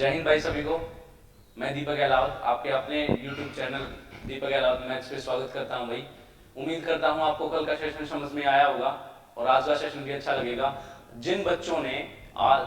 जय हिंद भाई सभी को। मैं दीपक गहलावत आपके अपने YouTube चैनल दीपक गहलावत मैथ्स पे स्वागत करता हूं भाई। उम्मीद करता हूं आपको कल का सेशन समझ में आया होगा और आज का सेशन भी अच्छा लगेगा। जिन बच्चों ने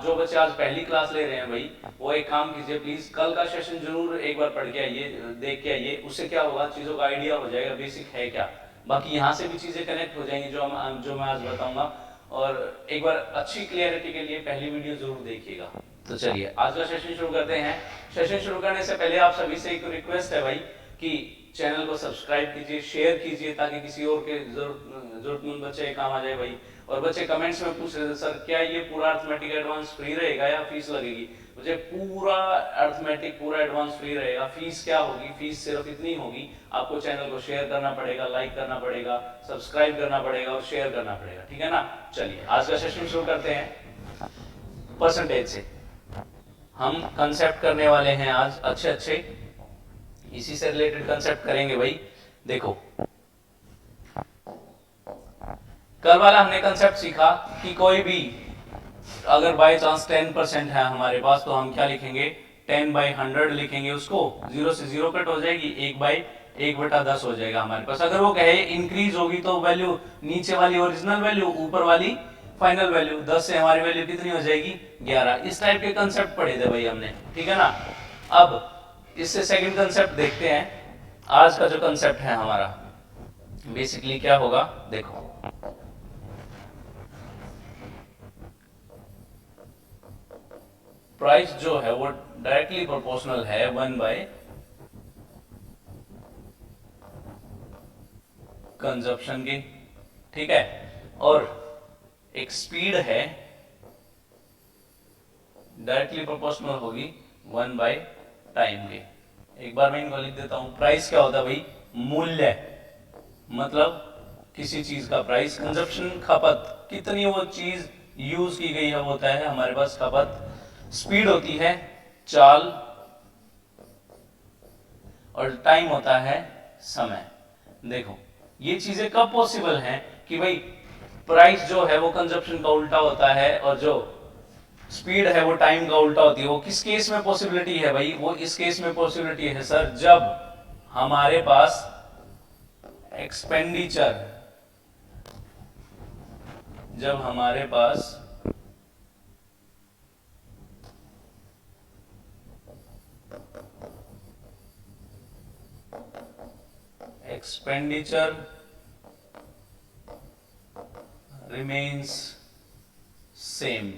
जो बच्चे आज पहली क्लास ले रहे हैं भाई, वो एक काम कीजिए प्लीज, कल का सेशन जरूर एक बार पढ़ के आइए, देख के आइए। उससे क्या होगा, चीजों का आइडिया हो जाएगा बेसिक है क्या। बाकी यहाँ से भी चीजें कनेक्ट हो जाएंगी जो मैं आज बताऊंगा। और एक बार अच्छी क्लियरिटी के लिए पहली वीडियो जरूर देखिएगा। तो चलिए आज का सेशन शुरू करते हैं। सेशन शुरू करने से पहले आप सभी से एक रिक्वेस्ट है भाई कि चैनल को सब्सक्राइब कीजिए, शेयर कीजिए, ताकि किसी और के जरूरतमंद बच्चे काम आ जाए भाई। और बच्चे कमेंट्स में पूछ रहे थे सर क्या ये पूरा अर्थमेटिक एडवांस फ्री रहेगा या फीस लगेगी। मुझे पूरा अर्थमेटिक पूरा एडवांस फ्री रहेगा। फीस क्या होगी, फीस सिर्फ इतनी होगी, आपको चैनल को शेयर करना पड़ेगा, लाइक करना पड़ेगा, सब्सक्राइब करना पड़ेगा और शेयर करना पड़ेगा, ठीक है ना। चलिए आज का सेशन शुरू करते हैं परसेंटेज से। हम कंसेप्ट करने वाले हैं आज अच्छे इसी से रिलेटेड कंसेप्ट करेंगे भाई। देखो कल वाला हमने कंसेप्ट सीखा कि कोई भी अगर बाय चांस 10% है हमारे पास, तो हम क्या लिखेंगे, 10/100 लिखेंगे। उसको 0 से 0 कट हो जाएगी, 1/1/10 हो जाएगा हमारे पास। अगर वो कहे इंक्रीज होगी तो वैल्यू नीचे वाली ओरिजिनल वैल्यू, ऊपर वाली फाइनल वैल्यू। 10 से हमारी वैल्यू कितनी हो जाएगी, 11। इस टाइप के कंसेप्ट पढ़े थे भाई हमने, ठीक है ना। अब इससे सेकंड कंसेप्ट देखते हैं। आज का जो कंसेप्ट है हमारा बेसिकली क्या होगा, देखो प्राइस जो है वो डायरेक्टली प्रोपोर्शनल है 1 कंजप्शन की, ठीक है। और एक स्पीड है डायरेक्टली प्रोपोर्शनल होगी 1 टाइम के। एक बार मैं इनको लिख देता हूं। प्राइस क्या होता है भाई, मूल्य, मतलब किसी चीज का प्राइस। कंजप्शन खपत, कितनी वो चीज यूज की गई है वो होता है हमारे पास खपत। स्पीड होती है चाल, और टाइम होता है समय। देखो ये चीजें कब पॉसिबल हैं कि भाई प्राइस जो है वो कंजप्शन का उल्टा होता है और जो स्पीड है वो टाइम का उल्टा होती है। वो किस केस में पॉसिबिलिटी है भाई, वो इस केस में पॉसिबिलिटी है सर जब हमारे पास एक्सपेंडिचर, जब हमारे पास एक्सपेंडिचर रिमेन्स सेम,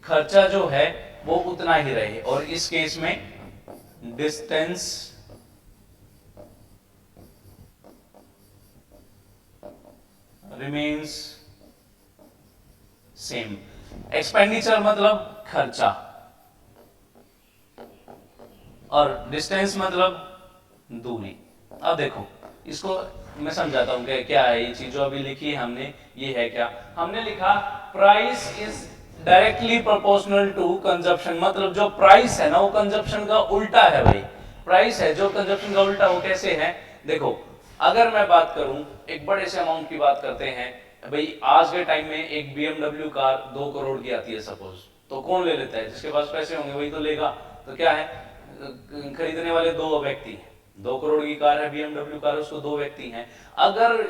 खर्चा जो है वो उतना ही रहे। और इस केस में डिस्टेंस रिमेन्स सेम। एक्सपेंडिचर मतलब खर्चा और डिस्टेंस मतलब दूरी। अब देखो इसको मैं समझाता हूं कि क्या है ये चीज जो अभी लिखी है हमने, ये है क्या। हमने लिखा price is directly proportional to consumption, मतलब जो प्राइस है ना वो कंजप्शन का उल्टा है भाई। प्राइस है जो कंजप्शन का उल्टा, वो कैसे है, देखो अगर मैं बात करूं एक बड़े से अमाउंट की बात करते हैं भाई। आज के टाइम में एक BMW कार 2 करोड़ की आती है सपोज, तो कौन ले लेता है, जिसके पास पैसे होंगे वही तो लेगा। तो क्या है, खरीदने वाले 2 व्यक्ति हैं। 2 करोड़ की कार है BMW कार, उसको 2 व्यक्ति हैं। अगर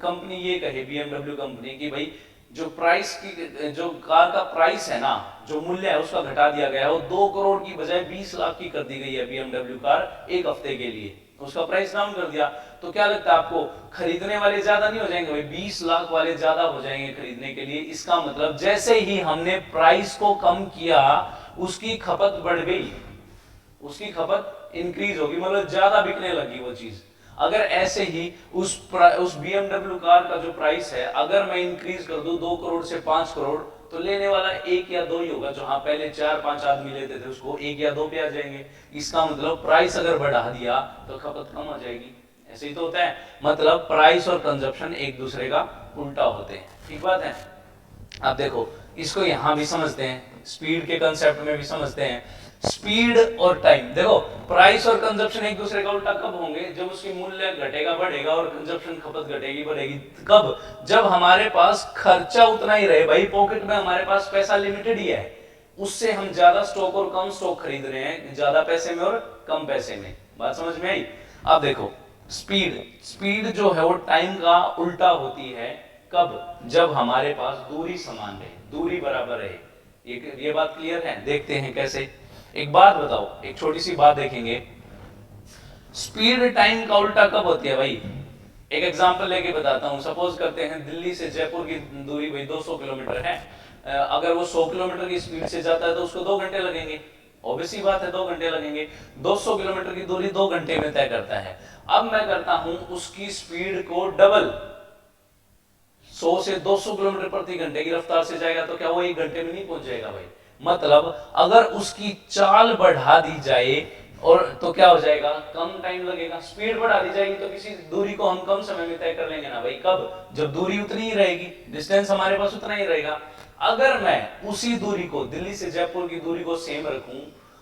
कंपनी ये कहे BMW कंपनी की भाई जो प्राइस की, जो कार का प्राइस है ना, जो मूल्य है उसका घटा दिया गया है, वो 2 करोड़ की बजाय 20 लाख की कर दी गई है BMW कार एक हफ्ते के लिए, उसका प्राइस डाउन कर दिया। तो क्या लगता है आपको, खरीदने वाले ज्यादा नहीं हो जाएंगे भाई, 20 लाख वाले ज्यादा हो जाएंगे खरीदने के लिए। इसका मतलब जैसे ही हमने प्राइस को कम किया उसकी खपत बढ़ गई, उसकी खपत इंक्रीज होगी, मतलब ज्यादा बिकने लगी वो चीज। अगर ऐसे ही उस BMW कार का जो प्राइस है अगर मैं इंक्रीज कर दूं 2 करोड़ से 5 करोड़, तो लेने वाला 1 या 2 ही होगा। जो हाँ पहले 4-5 आदमी लेते थे उसको 1 या 2 पे आ जाएंगे। इसका मतलब प्राइस अगर बढ़ा दिया तो खपत कम आ जाएगी। ऐसे ही तो होता है, मतलब प्राइस और कंजप्शन एक दूसरे का उल्टा होते हैं, ठीक बात है। अब देखो इसको यहां भी समझते हैं, स्पीड के कंसेप्ट में भी समझते हैं। स्पीड और टाइम, देखो प्राइस और कंजप्शन एक दूसरे का उल्टा कब होंगे, जब उसकी मूल्य घटेगा बढ़ेगा और कंजप्शन खपत घटेगी बढ़ेगी। कब, जब हमारे पास खर्चा उतना ही रहे भाई, पॉकेट में हमारे पास पैसा लिमिटेड ही है। उससे हम ज्यादा स्टॉक और कम स्टॉक खरीद रहे हैं, ज्यादा पैसे में और कम पैसे में। बात समझ में आई? अब देखो स्पीड, स्पीड जो है वो टाइम का उल्टा होती है। कब? जब हमारे पास दूरी समान रहे, दूरी बराबर रहे। ये बात क्लियर है? देखते हैं कैसे। एक बात बताओ, एक छोटी सी बात देखेंगे, स्पीड टाइम का उल्टा कब होती है भाई? एक एग्जांपल लेके बताता हूं। सपोज करते हैं दिल्ली से जयपुर की दूरी भाई 200 किलोमीटर है। अगर वो 100 किलोमीटर की स्पीड से जाता है तो उसको 2 घंटे लगेंगे। ऑब्वियस सी बात है 2 घंटे लगेंगे। 200 किलोमीटर की दूरी 2 घंटे में तय करता है। अब मैं करता हूं उसकी स्पीड को डबल, 100 से 200 किलोमीटर प्रति घंटे की रफ्तार से जाएगा तो क्या वो 1 घंटे में नहीं पहुंच जाएगा भाई? मतलब अगर उसकी चाल बढ़ा दी जाए और तो क्या हो जाएगा? कम टाइम लगेगा। स्पीड बढ़ा दी जाएगी तो किसी दूरी को हम कम समय में तय कर लेंगे ना भाई। कब? जब दूरी उतनी ही रहेगी, डिस्टेंस हमारे पास उतना ही रहेगा। अगर मैं उसी दूरी को, दिल्ली से जयपुर की दूरी को सेम रखूं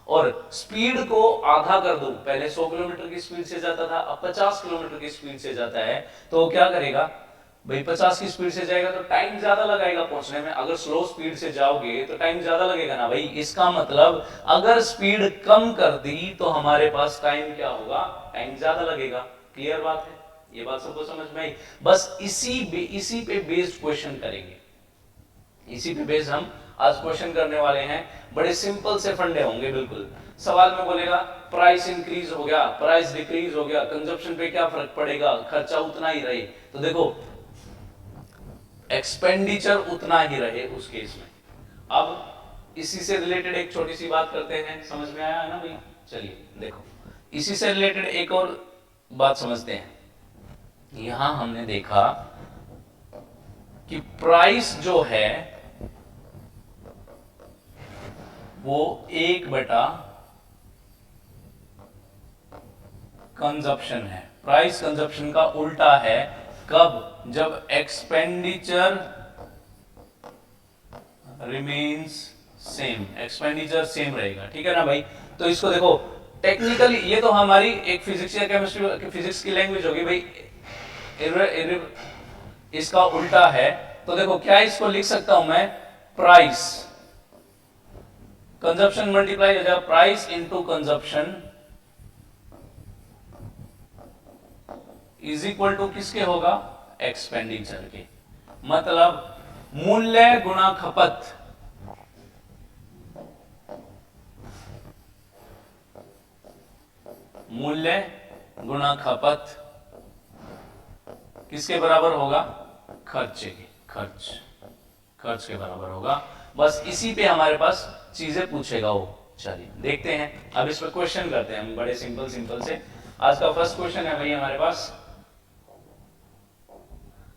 और स्पीड को आधा कर दूं, पहले 100 किलोमीटर की स्पीड से जाता था, अब 50 किलोमीटर की स्पीड से जाता है, तो क्या करेगा भाई? 50 की स्पीड से जाएगा तो टाइम ज्यादा लगाएगा पहुंचने में। अगर स्लो स्पीड से जाओगे तो टाइम ज्यादा लगेगा ना भाई। इसका मतलब अगर स्पीड कम कर दी तो हमारे पास टाइम क्या होगा? टाइम ज्यादा लगेगा। क्लियर बात है? ये बात सबको समझ में आई? बस इसी पे बेस्ड क्वेश्चन करेंगे। इसी पे बेस्ड हम आज क्वेश्चन करने वाले हैं। बड़े सिंपल से फंडे होंगे बिल्कुल। सवाल में बोलेगा प्राइस इंक्रीज हो गया, प्राइस डिक्रीज हो गया, कंजप्शन पे क्या फर्क पड़ेगा? खर्चा उतना ही रहे। तो देखो एक्सपेंडिचर उतना ही रहे उस केस में। अब इसी से रिलेटेड एक छोटी सी बात करते हैं। समझ में आया है ना भाई? चलिए देखो, इसी से रिलेटेड एक और बात समझते हैं। यहां हमने देखा कि प्राइस जो है वो 1/, कंजप्शन है। प्राइस कंजप्शन का उल्टा है। कब? जब expenditure remains same, expenditure same रहेगा। ठीक है ना भाई? तो इसको देखो टेक्निकली, ये तो हमारी एक फिजिक्स या केमिस्ट्री, फिजिक्स की लैंग्वेज होगी भाई। इसका उल्टा है तो देखो क्या इसको लिख सकता हूं मैं? प्राइस कंजप्शन मल्टीप्लाई हो जाएगा, price into consumption is equal to किसके होगा? एक्सपेंडिचर के। मतलब मूल्य गुणा खपत, मूल्य गुणा खपत किसके बराबर होगा? खर्चे के। खर्च के बराबर होगा। बस इसी पे हमारे पास चीजें पूछेगा वो। चलिए देखते हैं, अब इस पर क्वेश्चन करते हैं हम बड़े सिंपल से। आज का फर्स्ट क्वेश्चन है भाई हमारे पास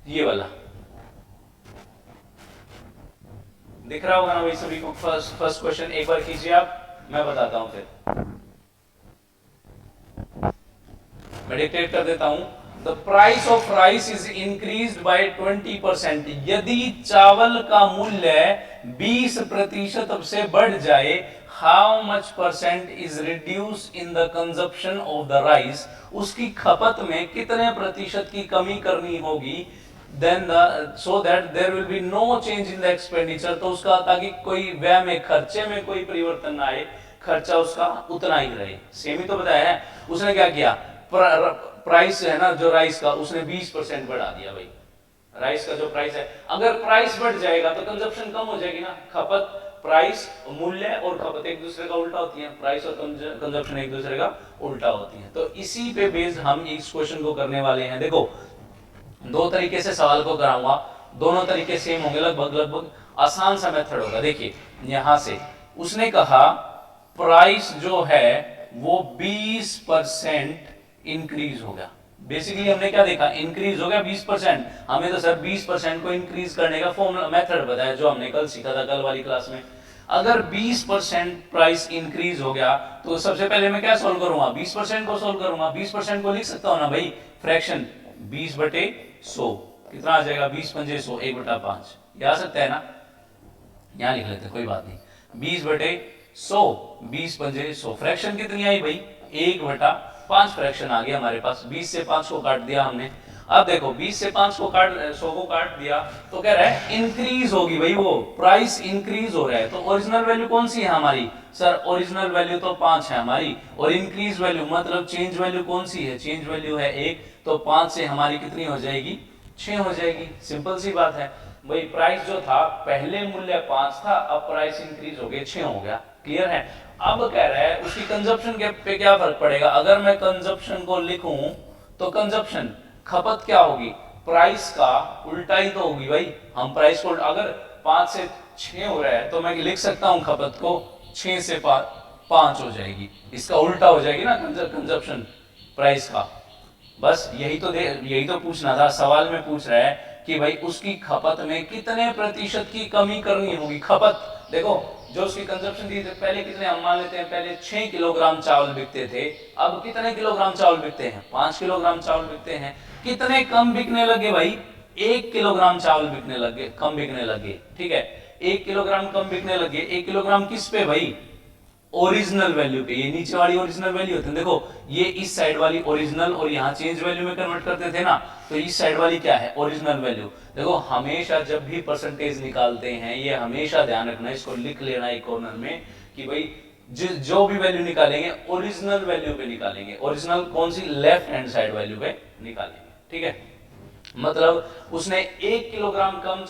ये वाला। दिख रहा होगा ना भाई सभी को? फर्स्ट क्वेश्चन एक बार कीजिए आप, मैं बताता हूं फिर। मैं डिक्टेट कर देता हूं। The price of rice is increased by 20%। यदि चावल का मूल्य 20% से बढ़ जाए, how much percent is reduce in the consumption of the rice? उसकी खपत में कितने प्रतिशत की कमी करनी होगी? Then so that there will be no change in the expenditure. तो उसका, ताकि कोई व्यय में, खर्चे में कोई परिवर्तन ना आए, खर्चा उसका उतना ही रहे। सेम ही तो बताया है। उसने क्या किया? प्राइस है ना जो राइस का, उसने 20% बढ़ा दिया भाई। राइस का जो प्राइस है, अगर प्राइस बढ़ जाएगा तो कंजप्शन कम हो जाएगी ना। खपत, प्राइस, मूल्य और खपत एक दूसरे का उल्टा होती है। प्राइस और कंजप्शन एक दूसरे का उल्टा होती है। तो इसी पे बेस्ड हम इस क्वेश्चन को करने वाले हैं। देखो दो तरीके से सवाल को कराऊंगा, दोनों तरीके सेम होंगे लगभग। आसान सा मेथड होगा। देखिए यहां से उसने कहा प्राइस जो है वो 20% इंक्रीज हो गया। बेसिकली हमने क्या देखा? इंक्रीज हो गया 20%। हमें तो सर 20% को इंक्रीज करने का फॉर्मूला, मेथड बताया जो हमने कल सीखा था, कल वाली क्लास में। अगर 20% प्राइस इंक्रीज हो गया तो सबसे पहले मैं क्या सोल्व करूंगा? 20% को सोल्व करूंगा। 20% को लिख सकता हूं ना भाई, फ्रैक्शन 20/100 कितना आ जाएगा? 20×5 1/5 ये आ सकता है ना? यहां लिख लेते, कोई बात नहीं। 20/100, 20×100 फ्रैक्शन कितनी आई भाई? 1/5 फ्रैक्शन आ गया हमारे पास। 20 से 5 को काट दिया हमने। अब देखो 20 से 5 को काट 100 को काट दिया तो कह रहा है इंक्रीज होगी भाई, वो प्राइस इंक्रीज हो रहा है। तो ओरिजिनल वैल्यू कौन सी है हमारी सर, ओरिजिनल वैल्यू तो 5 है हमारी, और इंक्रीज वैल्यू मतलब चेंज वैल्यू कौन सी है, चेंज वैल्यू है 1, तो 5 से हमारी कितनी हो जाएगी, 6 हो जाएगी। सिंपल सी बात है भाई, प्राइस जो था पहले मूल्य 5 था, अब प्राइस इंक्रीज हो गया 6 हो गया। क्लियर है। अब कह रहा है उसकी कंजप्शन के पे क्या फर्क पड़ेगा, अगर मैं कंजप्शन को लिखूं तो कंजप्शन खपत क्या होगी, प्राइस का उल्टा ही तो होगी भाई। हम प्राइस को अगर 5 से 6 हो रहा है तो मैं लिख सकता हूं खपत को 6 से 5 हो जाएगी, इसका उल्टा हो जाएगी ना कंजप्शन प्राइस का। बस यही तो पूछना था, सवाल में पूछ रहा है कि भाई उसकी खपत में कितने प्रतिशत की कमी करनी होगी। खपत देखो, जो उसकी कंजप्शन थी पहले कितने, हम मान लेते हैं पहले 6 किलोग्राम चावल बिकते थे, अब कितने किलोग्राम चावल बिकते हैं, 5 किलोग्राम चावल बिकते हैं। कितने कम बिकने लगे भाई, 1 किलोग्राम चावल बिकने लगे, कम बिकने लगे। ठीक है, 1 किलोग्राम कम बिकने लगे। 1 किलोग्राम किस पे भाई, ओरिजिनल वैल्यू पे। ये नीचे वाली ओरिजिनल वैल्यू होती है, देखो ये इस साइड वाली ओरिजिनल और यहाँ चेंज वैल्यू में कन्वर्ट करते थे ना, तो इस साइड वाली क्या है, ओरिजिनल वैल्यू। देखो हमेशा जब भी परसेंटेज निकालते हैं, ये हमेशा ध्यान रखना, इसको लिख लेना एक कॉर्नर में कि भाई जो भी वैल्यू निकालेंगे ओरिजिनल वैल्यू पे निकालेंगे। ओरिजिनल कौन सी, लेफ्ट हैंड साइड वैल्यू पे निकालेंगे। ठीक है, मतलब उसने 1 किलोग्राम कम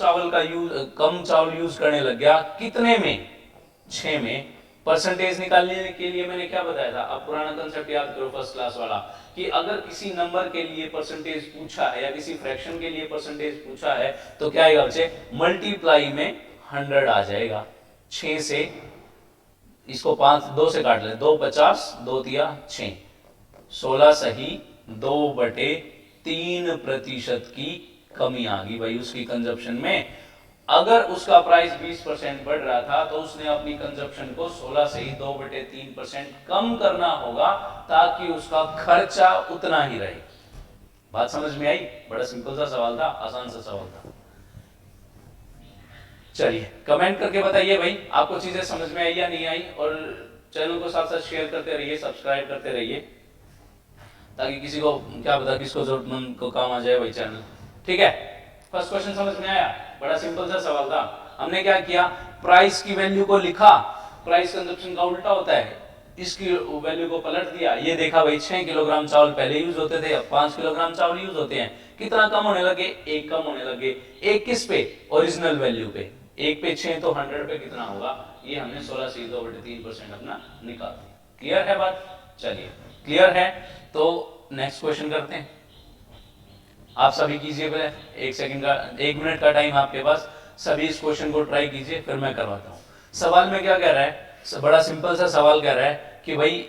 चावल यूज करने लग गया, कितने में, 6 में। परसेंटेज निकालने के लिए मैंने क्या बताया था, अब पुराना कंसेप्ट याद करो फर्स्ट क्लास वाला, कि अगर किसी नंबर के लिए परसेंटेज पूछा है या किसी फ्रैक्शन के लिए परसेंटेज पूछा है तो क्या आएगा बच्चे, मल्टीप्लाई में 100 आ जाएगा। 6 से इसको 2 से काट ले, 2 50, 2 तिया 6, 16 सही 2/3% की कमी आ गई भाई उसकी कंजप्शन में। अगर उसका प्राइस 20% बढ़ रहा था तो उसने अपनी कंजप्शन को 16 से ही 2/3% कम करना होगा, ताकि उसका खर्चा उतना ही रहे। बात समझ में आई, बड़ा सिंपल सा सवाल था, आसान सा सवाल था। चलिए कमेंट करके बताइए भाई आपको चीजें समझ में आई या नहीं आई, और चैनल को साथ साथ शेयर करते रहिए, सब्सक्राइब करते रहिए, ताकि किसी को क्या पता किसको जरूरतमंद को काम आ जाए भाई चैनल। ठीक है, फर्स्ट क्वेश्चन समझ में आया, बड़ा सिंपल सा सवाल था। हमने क्या किया, प्राइस की वैल्यू को लिखा, प्राइस कंजप्शन का उल्टा होता है, इसकी वैल्यू को पलट दिया, ये देखा भाई 6 किलोग्राम चावल पहले यूज होते थे, अब 5 किलोग्राम चावल यूज होते हैं। कितना कम होने लगे, 1 कम होने लगे। 1 किस पे, ओरिजिनल वैल्यू पे। 1 पे 6 तो 100 पे कितना होगा, ये हमने 16 से 2/3% अपना निकाल दिया। क्लियर है बात, चलिए क्लियर है तो नेक्स्ट क्वेश्चन करते हैं। आप सभी कीजिए, पहले 1 मिनट का टाइम आपके पास, सभी इस क्वेश्चन को ट्राई कीजिए, फिर मैं करवाता हूं। सवाल में क्या कह रहा है, बड़ा सिंपल सा सवाल कह रहा है कि भाई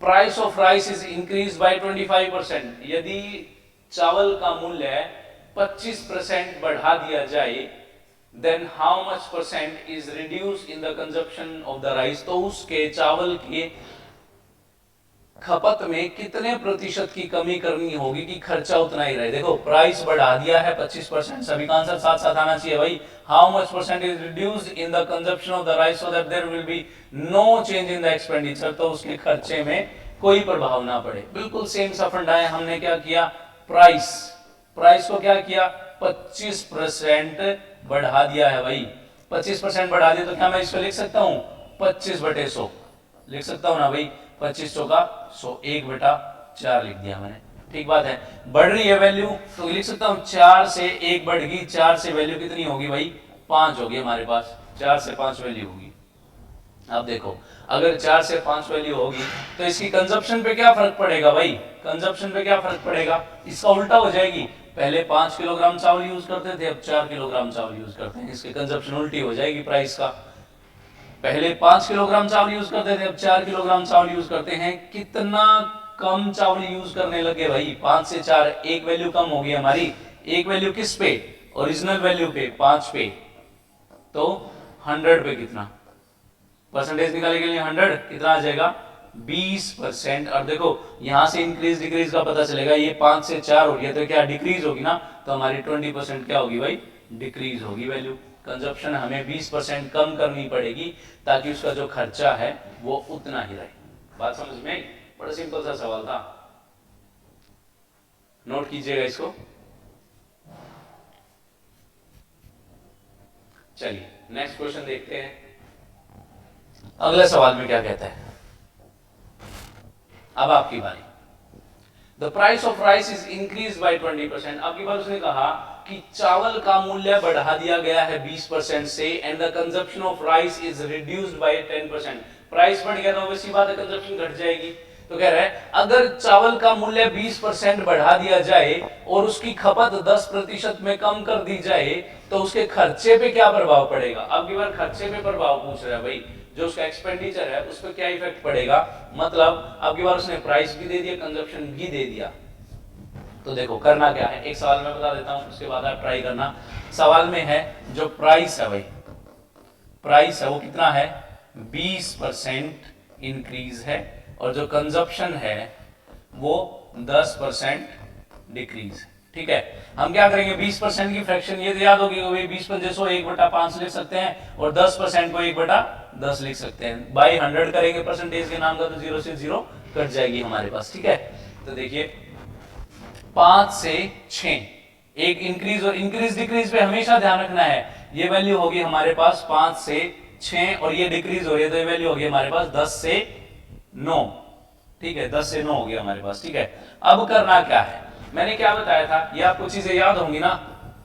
price of rice is increase by 25%। यदि चावल का मूल्य 25% बढ़ा दिया जाए, then how much percent is reduce in the consumption of the rice. तो उसके चावल के खपत में कितने प्रतिशत की कमी करनी होगी कि खर्चा उतना ही रहे। देखो प्राइस बढ़ा दिया है 25%, सभी का आंसर साथ साथ आना चाहिए भाई। How much percent is reduced in the consumption of the rice so that there will be no change in the expenditure. तो उसके खर्चे में कोई प्रभाव ना पड़े। बिल्कुल सेम सा फंडा है। हमने क्या किया, प्राइस को क्या किया, 25% बढ़ा दिया है भाई। 25% बढ़ा दिया तो क्या मैं इसको लिख सकता हूं 25/100 लिख सकता हूं ना भाई। 25 का 100, 1/4 लिख दिया मैंने। ठीक बात है, बढ़ रही है वैल्यू तो लिख सकता हूं 4 से 1 बढ़ गई, 4 से वैल्यू कितनी होगी भाई 5 होगी हमारे पास, 4 से 5 वैल्यू होगी। अब देखो अगर 4 से 5 वैल्यू होगी तो इसकी कंजप्शन पे क्या फर्क पड़ेगा भाई, कंजप्शन पे क्या फर्क पड़ेगा, इसका उल्टा हो जाएगी। पहले 5 किलोग्राम चावल यूज करते थे, अब 4 किलोग्राम चावल यूज करते हैं, इसकी कंजप्शन उल्टी हो जाएगी प्राइस का। पहले 5 किलोग्राम चावल यूज करते थे, अब 4 किलोग्राम चावल यूज करते हैं। कितना कम चावल यूज करने लगे भाई, 5 से 4, एक वैल्यू कम होगी हमारी। एक वैल्यू किस पे, ओरिजिनल वैल्यू पे 5 पे, तो 100 पे कितना परसेंटेज निकालने के लिए 100 कितना आ जाएगा 20%। और देखो यहां से इंक्रीज डिक्रीज का पता चलेगा, ये 5 से 4 हो गया तो क्या डिक्रीज होगी ना, तो हमारी 20% क्या होगी भाई, डिक्रीज होगी वैल्यू। कंजप्शन हमें 20% कम करनी पड़ेगी ताकि उसका जो खर्चा है वो उतना ही रहे। बात समझ में आई, बड़ा सिंपल सा सवाल था। नोट कीजिएगा इसको। चलिए नेक्स्ट क्वेश्चन देखते हैं, अगले सवाल में क्या कहता है। अब आपकी बारी। The price of rice is increase bye 20%। आपकी बार उसने कहा कि चावल का मूल्य बढ़ा दिया गया है 20% से, and the consumption of rice is reduced by 10%। Price बढ़ गया तो वैसी बात है कंजप्शन घट जाएगी। तो कह रहा है अगर चावल का मूल्य 20% बढ़ा दिया जाए और उसकी खपत 10% में कम कर दी जाए तो उसके खर्चे पे क्या प्रभाव पड़ेगा। अब की बार खर्चे पे प्रभाव पूछ रहा है भाई, जो उसका एक्सपेंडिचर है उस पर क्या इफेक्ट पड़ेगा। मतलब अब की बार उसने प्राइस भी दे दिया, कंजप्शन भी दे दिया। तो देखो करना क्या है, एक सवाल में बता देता हूं, उसके बाद आप ट्राई करना। सवाल में है जो प्राइस है भाई, प्राइस है वो कितना है 20% इंक्रीज है, और जो कंजप्शन है वो 10% डिक्रीज। ठीक है, हम क्या करेंगे 20% की फ्रैक्शन ये याद होगी, 20 को 1/5 लिख सकते हैं और 10% को 1/10 लिख सकते हैं। बाई 100 करेंगे परसेंटेज के नाम का तो 0 से 0 कट जाएगी हमारे पास। ठीक है, तो देखिए 5 से 6 एक इंक्रीज, और इंक्रीज डिक्रीज पे हमेशा ध्यान रखना है। ये वैल्यू होगी हमारे पास 5 से 6 और ये डिक्रीज हो रही है तो ये वैल्यू होगी हमारे पास 10 से 9। ठीक है, 10 से 9 हो गया हमारे पास। ठीक है, अब करना क्या है, मैंने क्या बताया था, ये आपको चीजें याद होंगी ना।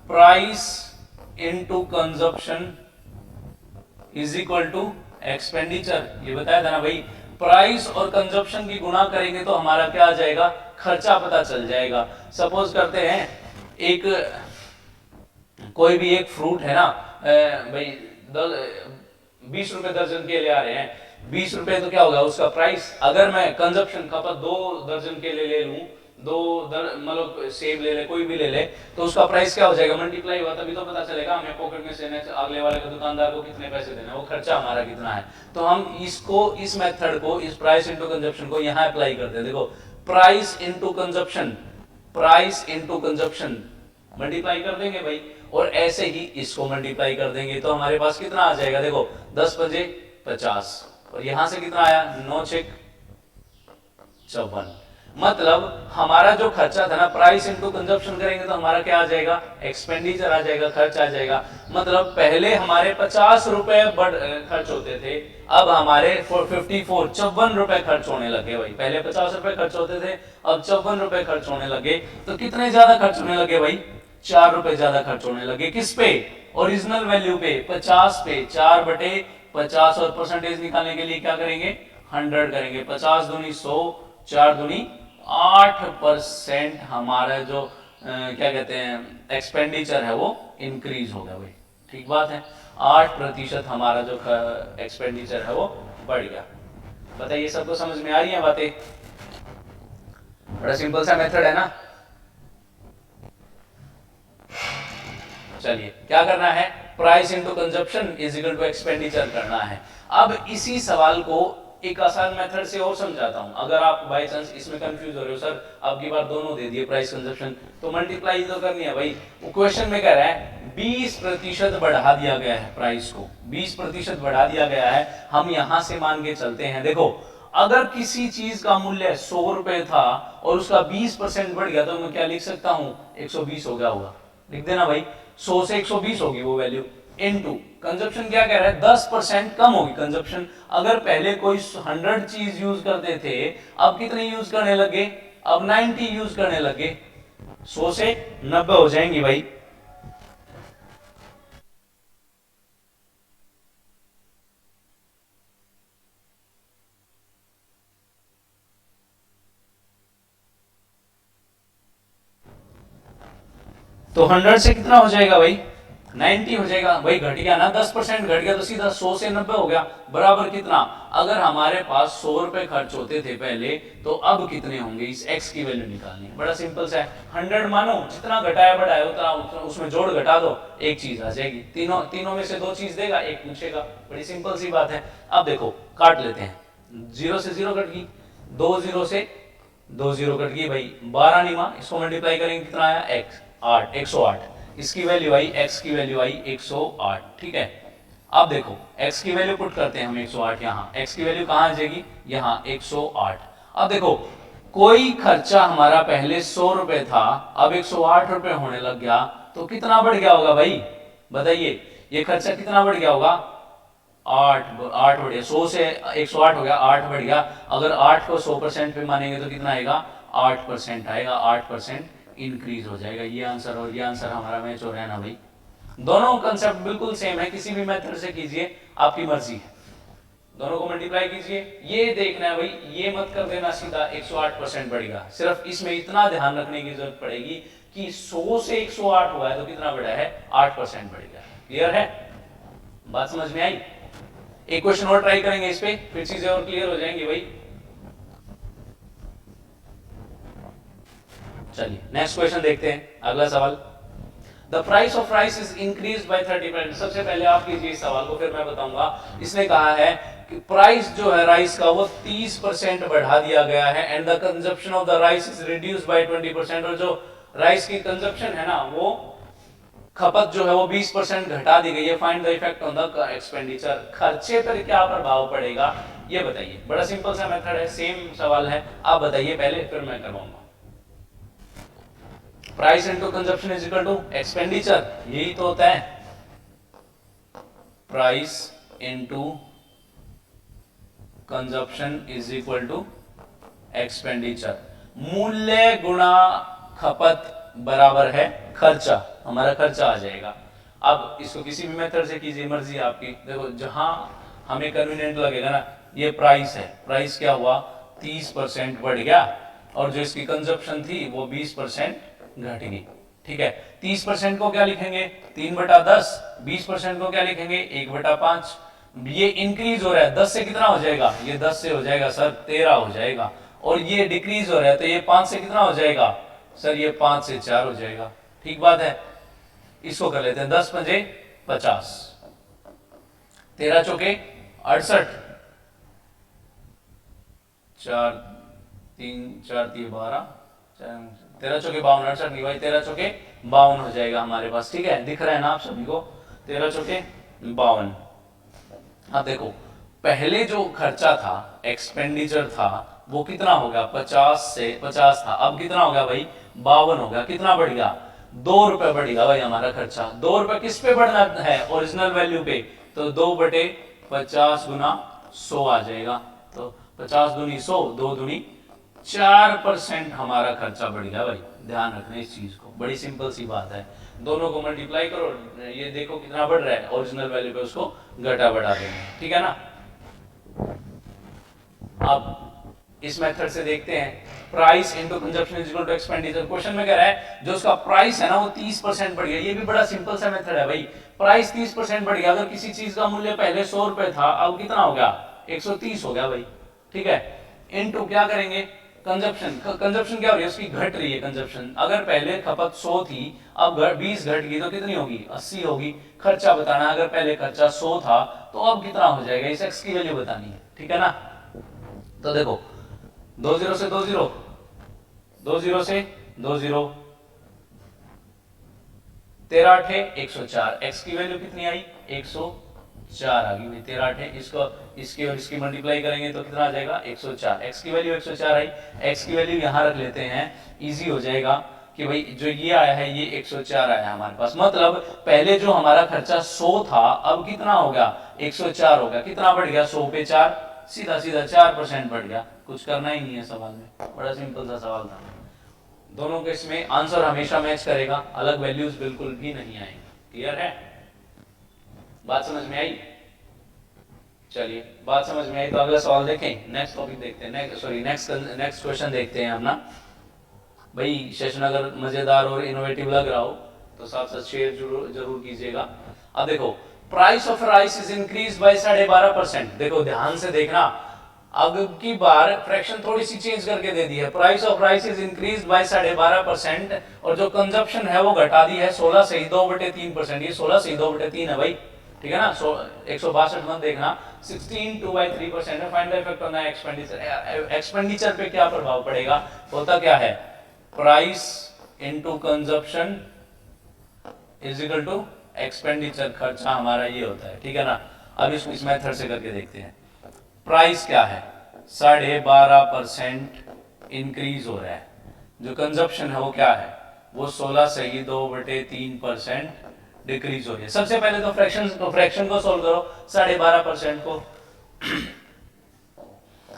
Price into consumption is equal to expenditure, ये बताया था ना भाई। प्राइस और कंजप्शन की गुणा करेंगे तो हमारा क्या आ जाएगा, खर्चा पता चल जाएगा। सपोज करते हैं एक कोई भी एक फ्रूट है ना भाई, 20 रुपए दर्जन के ले आ रहे हैं, 20 रुपए तो क्या होगा उसका प्राइस। अगर मैं कंजप्शन खपत 2 दर्जन के लिए ले लूं, मतलब सेब ले ले, कोई भी ले ले, तो उसका प्राइस क्या हो जाएगा, मल्टीप्लाई हुआ, तभी तो पता चलेगा हमें पॉकेट में से अगले वाले को दुकानदार को कितने पैसे देना है, वो खर्चा हमारा कितना है। तो हम इसको, इस मेथड को, इस प्राइस इंटू कंजप्शन को यहां अप्लाई करते हैं। देखो price into consumption, price into consumption multiply कर देंगे भाई, और ऐसे ही इसको मल्टीप्लाई कर देंगे तो हमारे पास कितना आ जाएगा। देखो 10 पजे 50, और यहां से कितना आया 9 छेक 54। मतलब हमारा जो खर्चा था ना, प्राइस इनटू कंजप्शन करेंगे तो हमारा क्या आ जाएगा, एक्सपेंडिचर आ जाएगा, खर्च आ जाएगा। मतलब पहले हमारे 50 रुपए खर्च होते थे, अब हमारे 54 रुपए खर्च होने लगे भाई। पहले 50 रुपए खर्च होते थे, अब 54 रुपए खर्च होने लगे। तो कितने ज्यादा खर्च होने लगे भाई, 4 रुपए ज्यादा खर्च होने लगे। किस पे, ओरिजिनल वैल्यू पे 50 पे, 4/50, और परसेंटेज निकालने के लिए क्या करेंगे 100 करेंगे। 50 दूनी 100, 4 दूनी 8% हमारा जो क्या कहते हैं एक्सपेंडिचर है वो इंक्रीज हो गया भाई। ठीक बात है, 8% हमारा जो एक्सपेंडिचर है वो बढ़ गया। बताइए सबको समझ में आ रही है बातें, बड़ा सिंपल सा मेथड है ना। चलिए क्या करना है, price into consumption is equal to expenditure करना है। अब इसी सवाल को एक आसान मेथड से और समझाता हूं। अगर आप बाय चांस इसमें कंफ्यूज हो रहे हो, सर अब की बार दोनों दे दिए प्राइस कंजप्शन, तो मल्टीप्लाई तो करनी है भाई। वो क्वेश्चन में कह रहा है 20% बढ़ा दिया गया है, प्राइस को 20% बढ़ा दिया गया है। हम यहां से मान के चलते हैं, देखो अगर किसी चीज का मूल्य 100 रुपए था और उसका 20% बढ़ गया तो मैं क्या लिख सकता हूं, 120 हो गया होगा। लिख देना भाई, 100 से 120 होगी वो वैल्यू। इनटू कंजप्शन क्या कह रहा है, 10% कम होगी कंजप्शन। अगर पहले कोई 100 चीज यूज करते थे, अब कितने यूज करने लगे, अब 90 यूज करने लगे, 100 से 90 हो जाएंगी भाई। तो 100 से कितना हो जाएगा भाई, 90 हो जाएगा भाई। घट गया ना, 10% घट गया तो सीधा 100 से 90 हो गया, बराबर कितना। अगर हमारे पास 100 रुपए खर्च होते थे पहले, तो अब कितने होंगे, इस x की वैल्यू निकालनी। बड़ा सिंपल सा है, 100 मानो, जितना घटाया बढ़ाया उतना उसमें जोड़ घटा दो, एक चीज आ जाएगी। तीनों में से 2 चीज देगा, एक पूछेगा। बड़ी सिंपल सी बात है। अब देखो काट लेते हैं, 0 से 0 कट गई, 2 0 से 2 0 कट गई भाई, 12 निमा, इसको मल्टीप्लाई करेंगे कितना आया, x 8, 108। इसकी वैल्यू आई, x की वैल्यू आई 108। ठीक है, अब देखो x की वैल्यू पुट करते हैं हम 108 यहाँ, x की वैल्यू कहां आ जाएगी, यहाँ 108। अब देखो कोई खर्चा हमारा पहले 100 रुपए था, अब 108 रुपए होने लग गया, तो कितना बढ़ गया होगा भाई? बताइए, ये खर्चा कितना बढ़ गया होगा? 8 बढ़ गया, 100 से 108 हो गया, 8 बढ़ गया। अगर 8 को 100% पे मानेंगे तो कितना आएगा? 8% आएगा, 8% इंक्रीज हो जाएगा। ये आंसर और ये आंसर हमारा मैच हो रहा है ना भाई? दोनों कंसेप्ट बिल्कुल सेम है, किसी भी मेथड से कीजिए, आपकी मर्जी है। दोनों को मल्टीप्लाई कीजिए, ये देखना है भाई, ये मत कर देना सीधा 108% बढ़ेगा। सिर्फ इसमें इतना ध्यान रखने की जरूरत पड़ेगी कि 100 से 108 हुआ है तो कितना बढ़ा है? 8% बढ़ेगा। क्लियर है? बात समझ में आई? एक क्वेश्चन और ट्राई करेंगे इस पे, फिर चीजें और क्लियर हो जाएंगी भाई। चलिए नेक्स्ट क्वेश्चन देखते हैं, अगला सवाल। The price of rice is increase bye 30%। सबसे पहले आप कीजिए इस सवाल को, फिर मैं बताऊंगा। इसने कहा है कि प्राइस जो है राइस का वो 30% बढ़ा दिया गया है, and the consumption of the rice is reduced by 20%। और जो राइस की कंजप्शन है ना, वो खपत जो है वो 20% घटा दी गई है। Find the effect on the expenditure. खर्चे पर क्या प्रभाव पड़ेगा ये बताइए। बड़ा सिंपल सा मेथड है, सेम सवाल है, आप बताइए पहले, फिर मैं करवाऊंगा। Price into consumption is equal to expenditure, यही तो होता है। Price into consumption is equal to expenditure. मूल्य गुणा खपत बराबर है खर्चा, हमारा खर्चा आ जाएगा। अब इसको किसी भी मेथड से कीजिए, मर्जी आपकी। देखो जहां हमें कन्वीनियंट लगेगा ना, ये प्राइस है, प्राइस क्या हुआ? 30% बढ़ गया, और जो इसकी कंजप्शन थी वो 20% घट गई। ठीक है, 30% को क्या लिखेंगे? 3/10। 20% को क्या लिखेंगे? 1/5। ये इंक्रीज हो रहा है, 10 से कितना हो जाएगा? ये 10 से हो जाएगा सर 13 हो जाएगा। और ये डिक्रीज हो रहा है, तो ये 5 से कितना हो जाएगा? सर ये 5 से 4 हो जाएगा। ठीक बात है, इसको कर लेते हैं। 10 पंजे 50, 13 चौके 68, 4 3 4 3 12, 13 चौके 52, 68 नहीं भाई, 13 चौके 52 हो जाएगा हमारे पास। ठीक है, दिख रहा है ना आप सभी को? 13 चौके 52। अब देखो, पहले जो खर्चा था, एक्सपेंडिचर था, वो कितना हो गया? 50 से 50 था, अब कितना हो गया भाई? 52 हो गया। कितना बढ़ गया? 2 रुपए बढ़ गया भाई हमारा खर्चा। 2 रुपए किस पे बढ़ना है? ओरिजिनल वैल्यू पे। तो 2/50 गुना 100 आ जाएगा। तो 50 दूनी 100, 2 दूनी 4% हमारा खर्चा बढ़ गया भाई। ध्यान रखना इस चीज को, बड़ी सिंपल सी बात है। दोनों को मल्टीप्लाई करो, ये देखो कितना बढ़ रहा है, ओरिजिनल वैल्यू पे उसको घटा बढ़ा देंगे। ठीक है ना? अब इस मेथड से देखते हैं, price into consumption is equal to expenditure. Question में कह रहा है जो उसका प्राइस है ना वो 30% बढ़ गया। ये भी बड़ा सिंपल सा मेथड है भाई। प्राइस 30% बढ़ गया, अगर किसी चीज का मूल्य पहले 100 रुपए था, अब कितना हो गया? 130 हो गया भाई। ठीक है, इनटू क्या करेंगे? कंजप्शन। कंजप्शन क्या हो रही है? उसकी घट रही है कंजप्शन। अगर पहले खपत 100 थी, अब 20 घट गई, तो कितनी होगी? 80 होगी। खर्चा बताना, अगर पहले खर्चा 100 था तो अब कितना हो जाएगा? इस एक्स की वैल्यू बतानी है। ठीक है ना? तो देखो, 2 0 से 2 0, 2 0 से 2 0, 13 8 104। एक्स की वैल्यू कितनी आई? 104 आ गई। 13 8, इसको इसकी और इसकी मल्टीप्लाई करेंगे तो कितना आ जाएगा? 104। एक्स की वैल्यू 104 आई। एक्स की वैल्यू यहां रख लेते हैं, इजी हो जाएगा कि भाई जो ये आया है ये 104 आया हमारे पास। मतलब पहले जो हमारा खर्चा 100 था, अब कितना हो गया? 104 हो गया। कितना बढ़ गया? 100 पे 4, सीधा सीधा 4% बढ़ गया। कुछ करना ही नहीं है सवाल में, बड़ा सिंपल सा सवाल था। दोनों के इसमें आंसर हमेशा मैच करेगा, अलग वैल्यूज बिल्कुल भी नहीं आएंगी। क्लियर है? बात समझ में आई? चलिए, बात समझ में आई तो अगला सवाल देखें। नेक्स्ट टॉपिक देखते हैं, नेक्स्ट क्वेश्चन देखते हैं अपना। भाई सेशन अगर मजेदार और इनोवेटिव लग रहा हो तो साथ साथ शेयर जरूर कीजिएगा। अब देखो, price of rice is increase bye 12.5%। देखो ध्यान से देखना, अब की बार फ्रैक्शन थोड़ी सी चेंज करके दे दी है। Price of rice is increase bye 12.5%, और जो कंजप्शन है वो घटा दी है 16 से 2/3%। ये 16 से 2/3 है भाई। ठीक है ना? 162 मत देखना, 16 2/3% है। Find the effect on the expenditure. Expenditure पे क्या प्रभाव पड़ेगा? होता क्या है? Price into consumption is equal to expenditure. खर्चा हमारा ये होता है। ठीक है ना? अब इसको इस मेथड से करके देखते हैं। प्राइस क्या है? 12.5% इंक्रीज हो रहा है, जो कंजप्शन है वो क्या है, वो 16 से ही 2/3% डिक्रीज हो रही है। सबसे पहले तो फ्रैक्शन को सोल्व करो, 12.5% को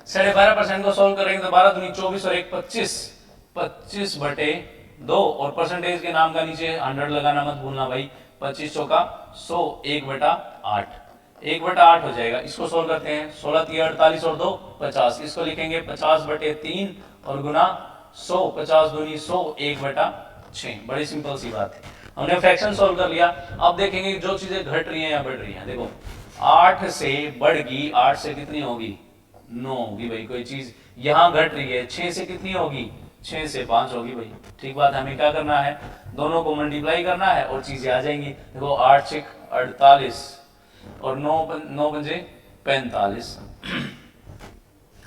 12.5% को सोल्व करेंगे तो 12 दूनी 24 और 1 25, 25/2 और परसेंटेज के नाम का नीचे 100 लगाना मत भूलना भाई, 25 चौका 100, 1/8, 1/8 हो जाएगा। इसको सोल्व करते हैं, 16 3 48 और 2 50, इसको लिखेंगे 50/3 और गुना 100, 50 दूनी 100, 1/6। बड़ी सिंपल सी बात है, हमने फ्रैक्शन सोल्व कर लिया। अब देखेंगे जो चीजें घट रही हैं या बढ़ रही हैं। देखो 8 से बढ़ गई, 8 से कितनी होगी, 9 होगी भाई। कोई चीज यहां घट रही है, 6 से कितनी होगी, 6 से 5 होगी भाई। ठीक बात है, हमें क्या करना है, दोनों को मल्टीप्लाई करना है और चीजें आ जाएंगी। देखो 8 6 48 और 9 पंजे 45।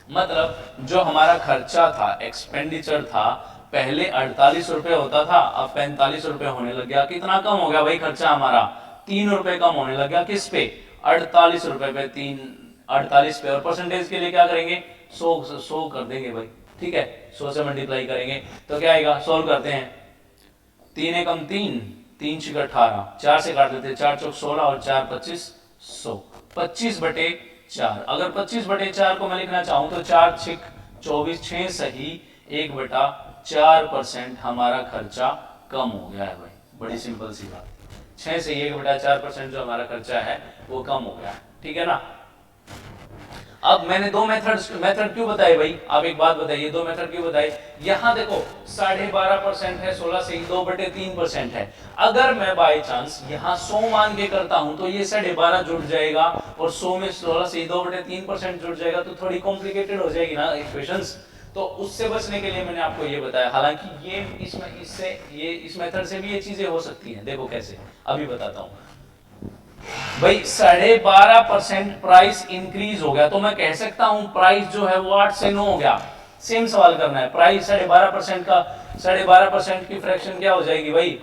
मतलब जो हमारा खर्चा था, एक्सपेंडिचर था, पहले 48 रुपए होता था, अब 45 रुपए होने लग गया। कितना कम हो गया भाई खर्चा हमारा, 3 रुपए कम होने लग गया। किस पे, 48 रुपए पे, 48 पे। और परसेंटेज के लिए क्या करेंगे, 100 कर देंगे भाई। ठीक है, 100 से मल्टीप्लाई करेंगे तो क्या आएगा, सोल्व करते हैं। 3 एकम 3, 3 6 18, 4 से काट देते, 4 चौक 16 और 4 25 100, 25/4। अगर 25/4 को मैं लिखना चाहूं तो 4 6 24, 6 सही 1/4% हमारा खर्चा कम हो गया है भाई। बड़ी सिंपल सी बात, 6 से 1/4% जो हमारा खर्चा है वो कम हो गया। ठीक है ना। अब मैंने दो मेथड क्यों बताए भाई, आप एक बात बताइए, दो मेथड क्यों बताए। यहां देखो 12.5% है, 16 से 2/3% है। अगर मैं बाय चांस यहां 100 मान के करता हूं तो ये 12.5 जुड़ जाएगा और 100 में 16 से 2/3% जुड़ जाएगा, तो थोड़ी कॉम्प्लिकेटेड हो जाएगी ना इक्वेशंस। तो उससे बचने के लिए मैंने आपको ये बताया। हालांकि ये इस मेथड से भी ये चीजें हो सकती हैं। देखो कैसे, अभी बताता हूं भाई। 12.5% प्राइस इंक्रीज हो गया तो मैं कह सकता हूं प्राइस जो है वो 8 से 9 हो गया। सेम सवाल करना है, प्राइस 12.5% का 12.5% की फ्रैक्शन क्या हो जाएगी भाई,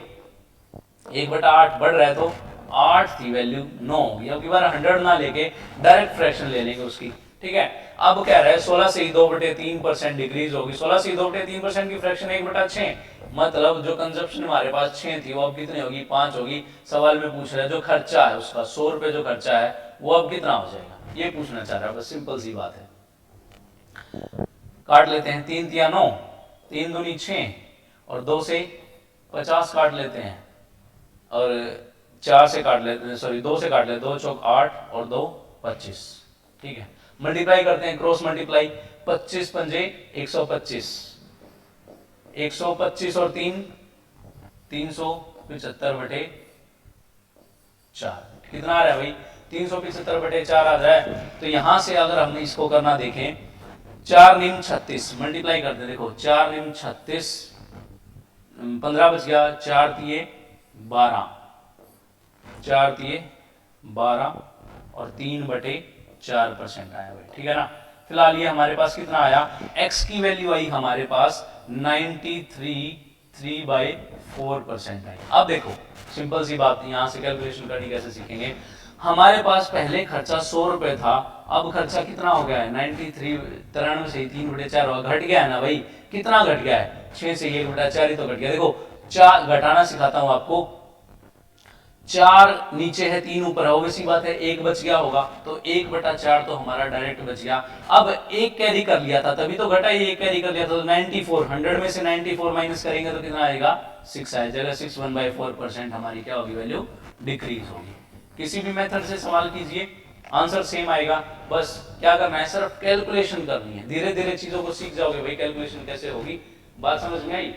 1/8 बढ़ रहा है तो 8 थी वैल्यू 9 होगी। अब की बार 100 ना लेके डायरेक्ट फ्रैक्शन ले लेंगे उसकी। ठीक है, अब कह रहा है 16 से 2/3% डिक्रीज होगी। 16 से 2/3% की फ्रैक्शन 1/6, मतलब जो कंजप्शन हमारे पास 6 थी वो अब कितनी होगी, 5 होगी। सवाल में पूछ रहा है जो खर्चा है उसका 100 रुपए जो खर्चा है वो अब कितना हो जाएगा, ये पूछना चाह रहा है। बस सिंपल सी बात है, काट लेते हैं। 3 3 9, 3 दूनी 6 और 2 से 50 काट लेते हैं और 4 से काट लेते हैं, सॉरी 2 से काट लेते हैं, 2 चौक 8 और 2 25। ठीक है, मल्टीप्लाई करते हैं, क्रॉस मल्टीप्लाई, 25 पंजे 125, 125 और 3 375/4। कितना आ रहा है भाई, 375/4 आ रहा है। तो यहां से अगर हमने इसको करना देखें, 4 निम 36 मल्टीप्लाई करते हैं। देखो 4 निम 36, 15 बच गया, 4 तिये 12, 4 तिये 12 और 3/4% आया भाई। ठीक है ना। फिलहाल ये हमारे पास कितना आया, x की वैल्यू आई हमारे पास 93.3/4% आई। अब देखो सिंपल सी बात, यहां से कैलकुलेशन करनी कैसे सीखेंगे। हमारे पास पहले खर्चा 100 रुपए था, अब खर्चा कितना हो गया है, 93 से 3/4 होगा, घट गया है ना भाई। कितना घट गया है, 6 से 1/4 ही तो घट गया। देखो 4 घटाना सिखाता हूं आपको, 4 नीचे है 3 ऊपर है, ऑब्वियस सी बात है 1 बच गया होगा, तो 1/4 तो हमारा डायरेक्ट बच गया। अब 1 कैरी कर लिया था तभी तो घटा, ये 1 कैरी कर लिया था तो 94, 100 में से 94 माइनस करेंगे तो कितना आएगा, 6 आ जाएगा। 6 1/4% हमारी क्या होगी, वैल्यू डिक्रीज होगी। किसी भी मेथड से सवाल कीजिए आंसर सेम आएगा। बस क्या करना है, सिर्फ कैलकुलेशन करनी है। धीरे धीरे चीजों को सीख जाओगे भाई, कैलकुलेशन कैसे होगी। बात समझ में आई,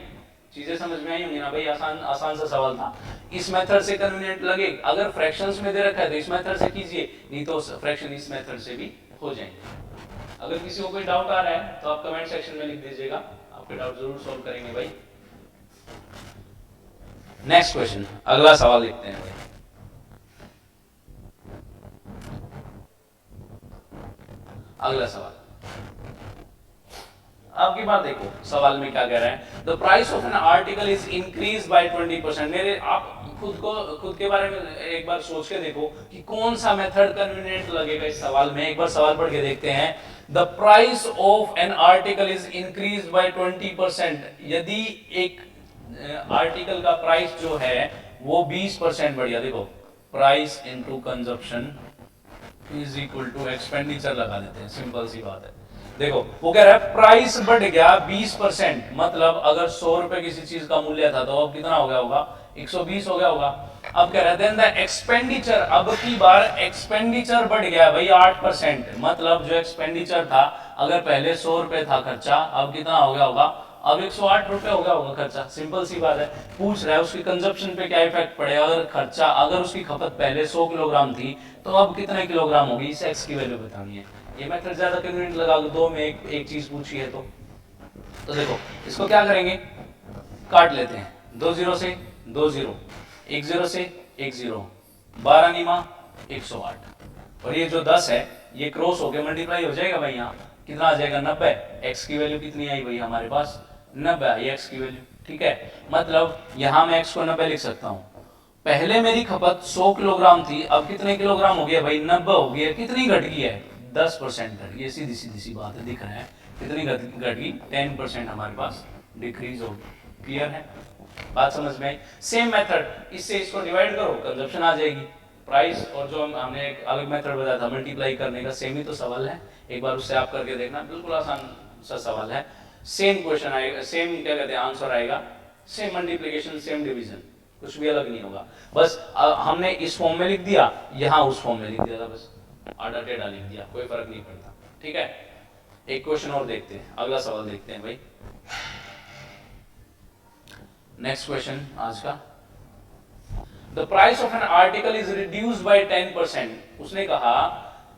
चीजें समझ में आई होंगी ना भाई। आसान सा सवाल था। इस मेथड से कन्वीनियंट लगे, अगर फ्रैक्शंस में दे रखा है तो इस मेथड से कीजिए, नहीं तो फ्रैक्शन इस मेथड से भी हो जाएंगे। अगर किसी को कोई डाउट आ रहा है तो आप कमेंट सेक्शन में लिख दीजिएगा, आपके डाउट जरूर सॉल्व करेंगे भाई। नेक्स्ट क्वेश्चन, अगला सवाल लिखते हैं भाई। अगला सवाल, आपकी बात देखो सवाल में क्या कह रहा है, the price of an article is increase bye 20%। मेरे आप खुद के बारे में एक बार सोच के देखो कि कौन सा मेथड कन्वीनियंट लगेगा इस सवाल में। एक बार सवाल पढ़ के देखते हैं। The price of an article is increase bye 20%। यदि एक आर्टिकल का प्राइस जो है वो 20% बढ़ गया, देखो price into consumption is equal to expenditure लगा देते हैं, सिंपल सी बात है। देखो वो कह रहा है प्राइस बढ़ गया 20%, मतलब अगर 100 रुपए किसी चीज का मूल्य था तो अब कितना हो गया होगा, 120 हो गया होगा। अब कह रहे हैं द एक्सपेंडिचर, अब की बार एक्सपेंडिचर बढ़ गया भाई 8%, मतलब जो एक्सपेंडिचर था, अगर पहले 100 रुपए था खर्चा, अब कितना हो गया होगा, अब 108 रुपए हो गया होगा खर्चा। सिंपल सी बात है। पूछ रहा है उसकी कंजप्शन पे क्या इफेक्ट पड़ेगा, अगर खर्चा, अगर उसकी खपत पहले 100 किलोग्राम थी तो अब कितने किलोग्राम होगी, इस एक्स की वैल्यू बतानी है। ये मेथड ज्यादा कन्वीनियंट लगा, दो में एक चीज पूछी है तो देखो इसको क्या करेंगे, काट लेते हैं। 2 0 से 2 0, 1 0 से 1 0, 12 निमा 108, और ये जो 10 है ये क्रॉस होके मल्टीप्लाई हो जाएगा भाई, यहाँ कितना आ जाएगा 90। एक्स की वैल्यू कितनी आई भाई हमारे पास, 90 आई एक्स की वैल्यू, ठीक है। मतलब यहां मैं एक्स को 90 लिख सकता हूं। पहले मेरी खपत 100 किलोग्राम थी, अब कितने किलोग्राम हो गया भाई, 90 हो गया। कितनी घट गई है, 10% घट गई। सीधी सीधी सी बात है, दिख रहा है कितनी घट गई, 10% हमारे पास डिक्रीज हो गई। क्लियर है, बात समझ में आई। सेम मेथड, इससे इसको डिवाइड करो, कंजप्शन आ जाएगी। प्राइस और जो हमने एक अलग मेथड बताया था मल्टीप्लाई करने का, सेम ही तो सवाल है। एक बार उससे आप करके देखना, बिल्कुल आसान सा सवाल है। सेम क्वेश्चन आएगा, सेम क्या कहते हैं आंसर आएगा, सेम मल्टीप्लिकेशन सेम डिवीजन, कुछ भी अलग नहीं होगा। बस हमने इस फॉर्म में लिख दिया, यहां उस फॉर्म में लिख दिया था, बस आधा टेढ़ा लिख दिया, कोई फर्क नहीं पड़ता। ठीक है, एक क्वेश्चन और देखते हैं, अगला सवाल देखते हैं भाई। नेक्स्ट क्वेश्चन आज का, the price of an article is reduced by 10%। उसने कहा,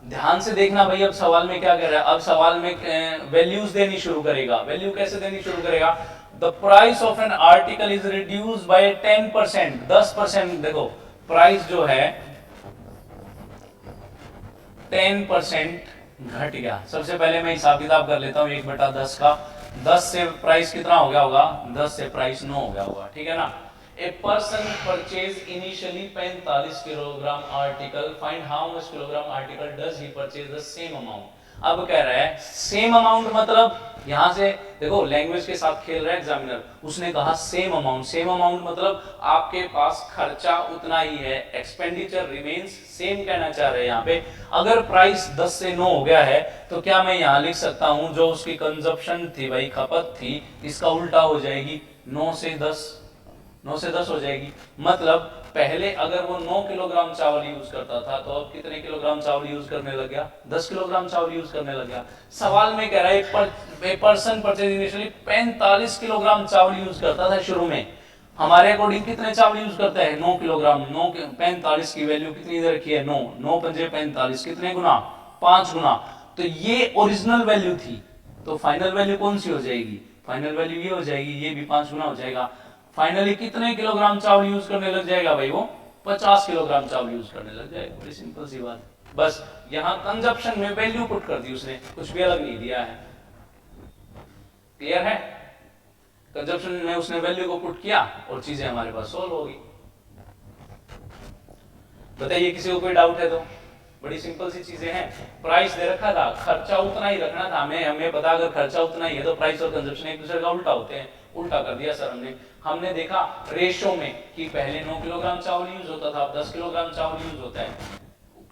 ध्यान से देखना भाई, अब सवाल में क्या कर रहा है, अब सवाल में वैल्यूज देनी शुरू करेगा। वैल्यू कैसे देनी शुरू करेगा, the price of an article is reduced by 10%, 10%। देखो प्राइस जो है 10% घट गया। सबसे पहले मैं हिसाब किताब कर लेता हूं, 1/10 का, 10 से प्राइस कितना हो गया होगा, 10 से प्राइस 9 हो गया होगा, ठीक है ना। A person purchased initially 45 kilogram article. Find how much kilogram article does he purchase the same amount. अब कह रहा है सेम अमाउंट, मतलब यहां से देखो लैंग्वेज के साथ खेल रहा है एग्जामिनर। उसने कहा सेम अमाउंट, सेम अमाउंट मतलब आपके पास खर्चा उतना ही है, एक्सपेंडिचर रिमेन्स सेम कहना चाह रहे हैं यहाँ पे। अगर प्राइस 10 से 9 हो गया है तो क्या मैं यहाँ लिख सकता हूं जो उसकी कंजप्शन थी भाई, खपत थी, इसका उल्टा हो जाएगी, 9 से 10 हो जाएगी। मतलब पहले अगर वो 9 किलोग्राम चावल यूज करता था तो अब कितने किलोग्राम चावल यूज करने लग गया, 10 किलोग्राम चावल यूज करने लग गया। सवाल में कह रहा है पर्सन परचेज इनिशियली 45 किलोग्राम चावल यूज करता था शुरू में। हमारे अकॉर्डिंग कितने चावल यूज करता है, 9 किलोग्राम। 9 45 की वैल्यू कितनी दे रखी है, 9, 9 पंजे 45, कितने गुना, 5 गुना। तो ये ओरिजिनल वैल्यू थी, तो फाइनल वैल्यू कौन सी हो जाएगी, फाइनल वैल्यू ये हो जाएगी, ये भी 5 गुना हो जाएगा। फाइनली कितने किलोग्राम चावल यूज करने लग जाएगा भाई, वो 50 किलोग्राम चावल यूज करने लग जाएगा। बड़ी सिंपल सी बात, बस यहां कंजप्शन में वैल्यू पुट कर दी उसने, कुछ भी अलग नहीं दिया है। क्लियर है, कंजप्शन में उसने वैल्यू को पुट किया और चीजें हमारे पास सोल्व होगी। बताइए किसी को कोई डाउट है तो, बड़ी सिंपल सी चीजें हैं। प्राइस दे रखा था, खर्चा उतना ही रखना था, हमें पता अगर खर्चा उतना ही है तो प्राइस और कंजप्शन एक दूसरे का उल्टा होते हैं, उल्टा कर दिया सर हमने देखा रेशो में कि पहले 9 किलोग्राम चावल यूज होता था, अब 10 किलोग्राम चावल यूज होता है।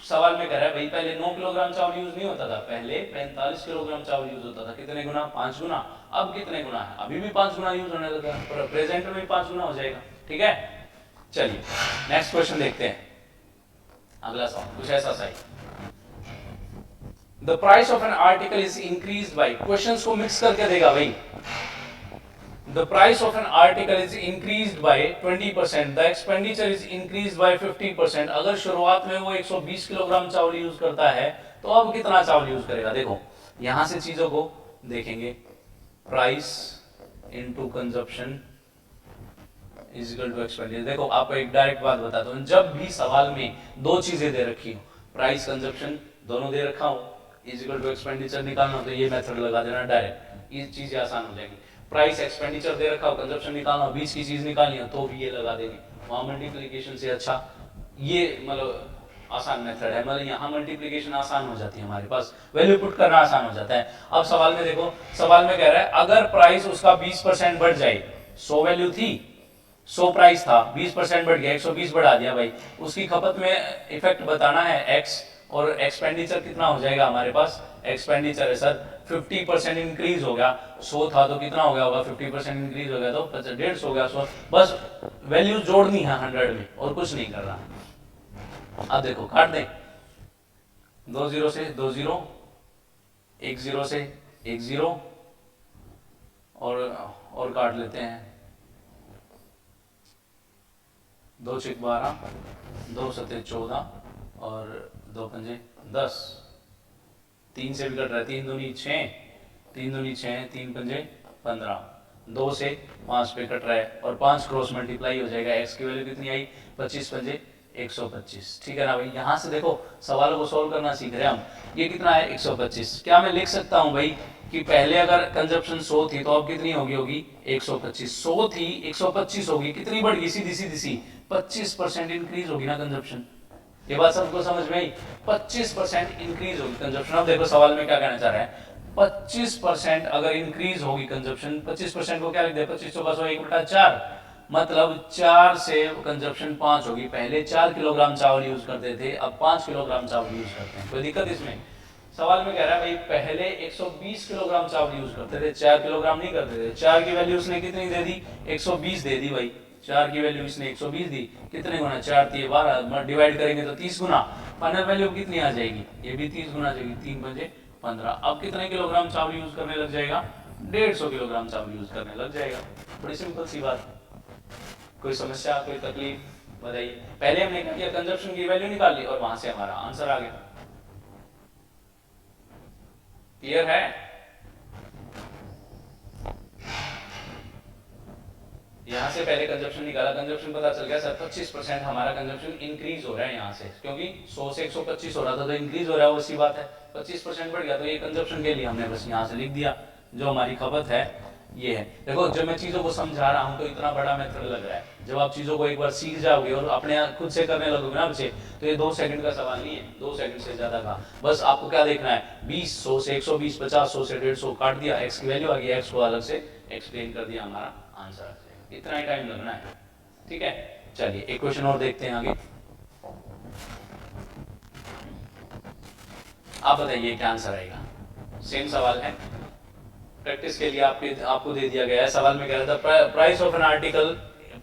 सवाल में कह रहा है भाई पहले 9 किलोग्राम चावल यूज नहीं होता था, पहले 45 किलोग्राम चावल यूज होता था, कितने गुना, 5 गुना। अब कितने गुना है, अभी भी 5 गुना यूज होने लगा, प्रेजेंट में भी 5 गुना हो जाएगा। ठीक है, चलिए नेक्स्ट क्वेश्चन देखते हैं। अगला सवाल कुछ ऐसा सा ही, the price of an article is increased by, questions को मिक्स करके देगा भाई। The price of an article is increased by 20%. The expenditure is increased by 50%. अगर शुरुआत में वो 120 किलोग्राम चावल यूज करता है तो अब कितना चावल यूज करेगा। देखो यहां से चीजों को देखेंगे, price into consumption is equal to expenditure. देखो आपको एक डायरेक्ट बात बताता हूं, जब भी सवाल में दो चीजें दे रखी हो, प्राइस कंजप्शन दोनों दे रखा हो, इज इक्वल टू एक्सपेंडिचर निकालना तो ये मेथड लगा देना डायरेक्ट, ये चीजें आसान हो जाएगी। प्राइस एक्सपेंडिचर दे रखा हो, कंजप्शन निकालना, बीच की चीज निकालनी हो तो भी ये लगा देंगे, वहाँ मल्टीप्लिकेशन से अच्छा ये मतलब आसान मेथड है, मतलब यहाँ मल्टीप्लिकेशन आसान हो जाती है, हमारे पास वैल्यू पुट करना आसान हो जाता है। अब सवाल में देखो, सवाल में कह रहा है अगर प्राइस उसका 20% बढ़ जाए, 100 वैल्यू थी, 100 प्राइस था, 20% बढ़ गया, 120 बढ़ा दिया भाई, उसकी खपत में इफेक्ट बताना है x, और एक्सपेंडिचर कितना हो जाएगा हमारे पास, एक्सपेंडिचर है सर 50% इंक्रीज हो गया, 100 था तो कितना हो गया होगा, 50% इंक्रीज हो गया तो 150 हो गया, 100, बस वैल्यू जोड़नी है 100 में और कुछ नहीं करना। अब देखो काट दे, 2 0 से 2 0, 1 0 से 1 0, और काट लेते हैं, 2 6 12, 2 7 14 और 2 पंजे 10, 3 से भी कट रहा है, 3 दूनी 6, 3 दूनी 6, 3 पंजे 15, 2 से 5 पे कट रहा है और 5 क्रॉस मल्टीप्लाई हो जाएगा, x की वैल्यू कितनी आई, 25 पंजे 125, ठीक है ना भाई। यहाँ से देखो सवालों को सोल्व करना सीख रहे हैं हम, ये कितना है 125, क्या मैं लिख सकता हूँ भाई कि पहले अगर कंजप्शन 100 थी तो अब कितनी होगी 125, 100 थी 125 होगी, कितनी बढ़ गई, सीधी सीधी सी 25% इंक्रीज होगी ना कंजप्शन, ये बात सबको समझ में आई, 25% इंक्रीज होगी कंजप्शन। अब देखो सवाल में क्या कहना चाह रहा है, 25% अगर इंक्रीज होगी कंजप्शन, 25% को क्या लिख दे, 25 1 बटा 4, मतलब 4 से कंजप्शन 5 होगी, पहले 4 किलोग्राम चावल यूज करते थे, अब 5 किलोग्राम चावल यूज करते हैं, कोई दिक्कत इसमें। सवाल में कह रहा है भाई पहले 120 किलोग्राम चावल यूज करते थे, 4 किलोग्राम नहीं करते थे, 4 की वैल्यू उसने कितनी दे दी, 120 दे दी भाई, 4 की वैल्यू इसने 120 दी, कितने गुना, 4 3 12, डिवाइड करेंगे तो 30 गुना, फाइनल वैल्यू कितनी आ जाएगी, ये भी 30 गुना आ जाएगी, 3 पंजे 15, अब कितने किलोग्राम चावल यूज करने लग जाएगा, 150 किलोग्राम चावल यूज करने लग जाएगा, बड़ी सिंपल सी बात। कोई समस्या, कोई तकलीफ बताइए। पहले हमने क्या किया, कंजप्शन की वैल्यू निकाल ली और वहां से हमारा आंसर आ गया, क्लियर है। यहां से पहले कंजप्शन निकाला, कंजप्शन पता चल गया सर 25% हमारा कंजप्शन इंक्रीज हो रहा है यहाँ से, क्योंकि 100 से 125 हो रहा था तो इंक्रीज हो रहा है, वो सी बात है, 25% बढ़ गया तो ये कंजप्शन के लिए हमने बस यहाँ से लिख दिया, जो हमारी खपत है ये है। देखो जब मैं चीजों को समझा रहा हूँ तो इतना बड़ा मेथड लग रहा है, जब आप चीजों को एक बार सीख जाओगे और अपने खुद से करने लगोगे ना बच्चे, तो ये 2 सेकंड का सवाल नहीं है, 2 सेकंड से ज्यादा का, बस आपको क्या देखना है, 20 100 से 120, 50 100 से 150 काट दिया, x की वैल्यू आ गई, x को अलग से एक्सप्लेन कर दिया, हमारा आंसर आ जाएगा, इतना ही टाइम लगना है, ठीक है। चलिए एक क्वेश्चन और देखते हैं आगे, आप बताइए क्या आंसर आएगा, सेम सवाल है, प्रैक्टिस के लिए आपको दे दिया गया है। सवाल में कह रहा था price of an article,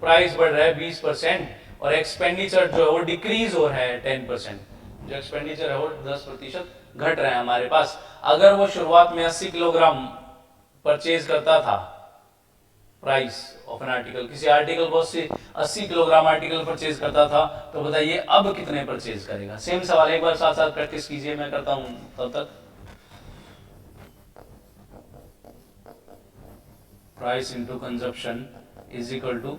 price बढ़ रहा है 20% और एक्सपेंडिचर जो है वो डिक्रीज हो रहा है 10%, जो एक्सपेंडिचर है वो 10% घट रहा है हमारे पास। अगर वो शुरुआत में 80 किलोग्राम परचेज करता था, प्राइस ऑफ एन आर्टिकल, किसी आर्टिकल को 80 किलोग्राम आर्टिकल परचेज करता था, तो बताइए अब कितने परचेज करेगा। सेम सवाल, एक बार साथ साथ प्रैक्टिस कीजिए, मैं करता हूं तब तक। Price into consumption is equal to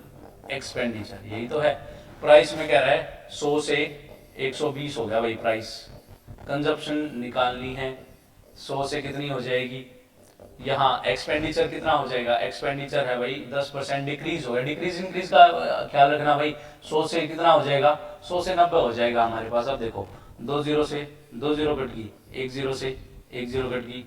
expenditure, यही तो है। प्राइस में कह रहा है 100 से 120 हो गया भाई प्राइस, कंजप्शन निकालनी है, 100 से कितनी हो जाएगी, यहाँ एक्सपेंडिचर कितना हो जाएगा, एक्सपेंडिचर है भाई 10% डिक्रीज हो गया, डिक्रीज इंक्रीज का ख्याल रखना भाई, 100 से कितना हो जाएगा, 100 से 90 हो जाएगा हमारे पास। अब देखो 2 0 से 2 0 कट गई, 1 0 से 1 0 कट गई,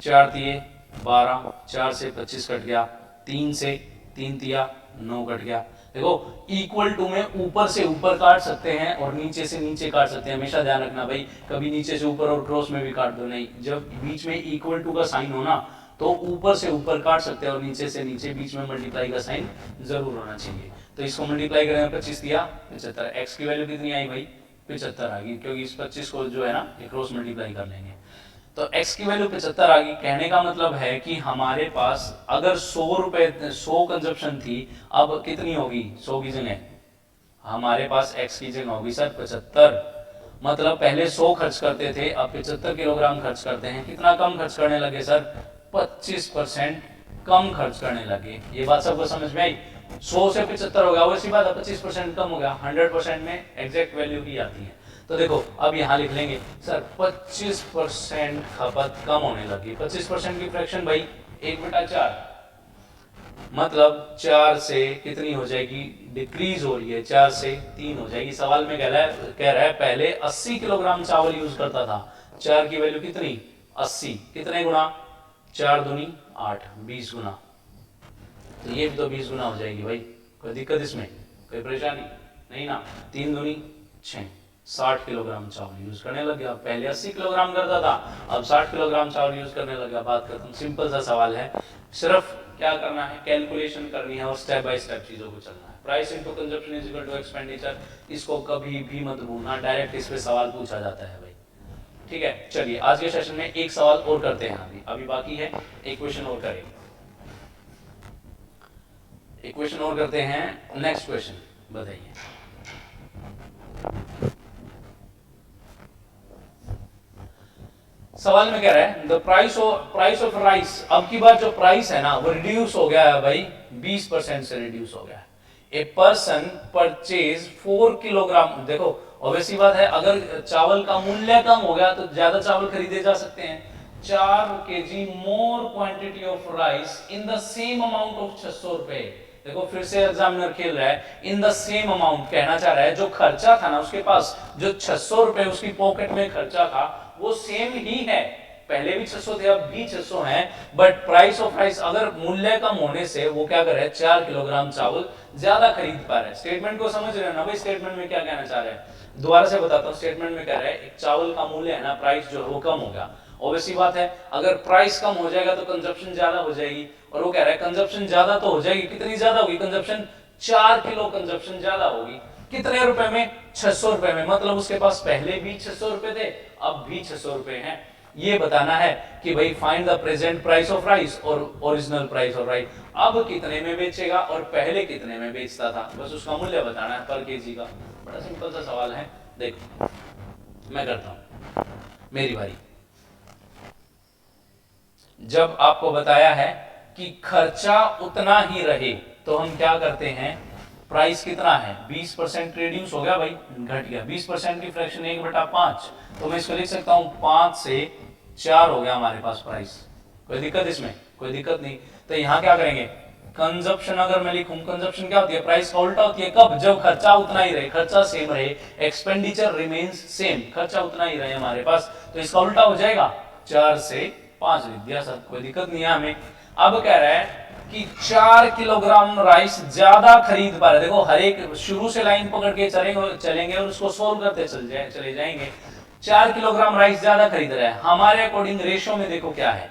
4 तिये 12, 4 से 25 कट गया, 3 से 3 तिया 9 कट गया। देखो इक्वल टू में ऊपर से ऊपर काट सकते हैं और नीचे से नीचे काट सकते हैं, हमेशा ध्यान रखना भाई, कभी नीचे से ऊपर और क्रॉस में भी काट दो नहीं, जब बीच में इक्वल टू का साइन हो ना तो ऊपर से ऊपर काट सकते हैं और नीचे से नीचे, बीच में मल्टीप्लाई का साइन जरूर होना चाहिए। तो इसको मल्टीप्लाई करेंगे 25 दिया 75, एक्स की वैल्यू कितनी आई भाई 75 आ गई, क्योंकि इस 25 को जो है ना ये क्रॉस मल्टीप्लाई कर लेंगे, तो x की वैल्यू 75 आ गई। कहने का मतलब है कि हमारे पास अगर 100 रुपए 100 कंजप्शन थी, अब कितनी होगी, 100 की जगह हमारे पास x की जगह होगी सर 75, मतलब पहले 100 खर्च करते थे, अब 75 किलोग्राम खर्च करते हैं, कितना कम खर्च करने लगे सर, 25% कम खर्च करने लगे। ये बात सबको समझ में आई, 100 से 75 हो गया, वैसी बात है 25% कम हो गया, 100% में एग्जैक्ट वैल्यू ही आती है। तो देखो अब यहाँ लिख लेंगे सर 25% खपत कम होने लगी, 25% की फ्रैक्शन भाई 1/4, मतलब 4 से कितनी हो जाएगी, डिक्रीज हो रही है, 4 से 3 हो जाएगी। सवाल में कह रहा है पहले 80 किलोग्राम चावल यूज करता था, 4 की वैल्यू कितनी 80, कितने गुना, 4 दूनी 8, 20 गुना। तो ये भी तो 20 गुना हो जाएगी भाई, कोई दिक्कत इसमें, कोई परेशानी नहीं ना। 3 दूनी 6, 60 किलोग्राम चावल यूज करने लग गया। पहले 80 किलोग्राम करता था, अब 60 किलोग्राम चावल यूज करने लग गया। बात खत्म, सिंपल सा सवाल है। सिर्फ क्या करना है, कैलकुलेशन करनी है और स्टेप बाय स्टेप चीजों को चलना है। Price into consumption is equal to expenditure, इसको कभी भी मत भूलना, डायरेक्ट इस पे सवाल पूछा जाता है भाई। ठीक है, चलिए आज के सेशन में एक सवाल और करते हैं, अभी बाकी है, एक क्वेश्चन और करेंगे, एक क्वेश्चन और करते हैं। नेक्स्ट क्वेश्चन बताइए। सवाल में कह रहा है द प्राइस ऑफ राइस, अब की बार जो प्राइस है ना वो रिड्यूस हो गया है भाई, 20% से रिड्यूस हो गया है। ए पर्सन परचेज 4 किलोग्राम, देखो ऑब्वियसली बात है, अगर चावल का मूल्य कम हो गया तो ज्यादा चावल खरीदे जा सकते हैं। 4 KG more quantity of rice in the same amount of 600 रुपए। देखो फिर से एग्जामिनर खेल रहा है, इन द सेम अमाउंट कहना चाह रहा है जो खर्चा था ना उसके पास, जो 600 रुपए उसकी पॉकेट में खर्चा था वो सेम ही है, पहले भी 600 थे अब भी 600 हैं, बट प्राइस ऑफ राइस अगर मूल्य कम होने से वो क्या कर रहा है, 4 किलोग्राम चावल ज्यादा खरीद पा रहा है। स्टेटमेंट को समझ रहे हो ना भाई, स्टेटमेंट में क्या कहना चाह रहा है, दोबारा से बताता हूँ। स्टेटमेंट में कह रहा है एक चावल का मूल्य है ना, प्राइस जो है वो कम होगा, ऑब्वियसली बात है, अगर प्राइस कम हो जाएगा तो कंजप्शन ज्यादा हो जाएगी, और वो कह रहा है कंजप्शन ज्यादा तो हो जाएगी, कितनी ज्यादा होगी कंजप्शन, 4 किलो कंजप्शन ज्यादा होगी, कितने रुपए में, 600 रुपए में, मतलब उसके पास पहले भी 600 रुपए थे अब भी 600 रुपए हैं। ये बताना है कि भाई find the present price of rice और ओरिजिनल प्राइस ऑफ राइस, अब कितने में बेचेगा और पहले कितने में बेचता था, बस उसका मूल्य बताना है पर केजी का। बड़ा सिंपल सा सवाल है, देखो मैं करता हूं, मेरी बारी। जब आपको बताया है कि खर्चा उतना ही रहे तो हम क्या करते हैं, प्राइस कितना है 20% रिड्यूस हो गया भाई, घट गया 20% की फ्रैक्शन 1/5, तो मैं इसको लिख सकता हूं 5 से 4 हो गया हमारे पास प्राइस। कोई दिक्कत इसमें, कोई दिक्कत नहीं। तो यहां क्या करेंगे, कंजप्शन अगर मैं लिखूं, कंजप्शन क्या होती है, प्राइस का उल्टा होती है, कब, जब खर्चा उतना ही रहे, खर्चा सेम रहे, एक्सपेंडिचर रिमेन्स सेम, खर्चा उतना ही रहे हमारे पास, तो इसका उल्टा हो जाएगा, 4 से 5 लिख दिया सर, कोई दिक्कत नहीं है हमें। अब कह रहा है कि 4 किलोग्राम राइस ज्यादा खरीद पा रहे, देखो हर एक शुरू से लाइन पकड़ के चलेंगे और उसको सोल्व करते चले जाएंगे। 4 किलोग्राम राइस ज्यादा खरीद रहा है, हमारे अकॉर्डिंग रेशो में देखो क्या है,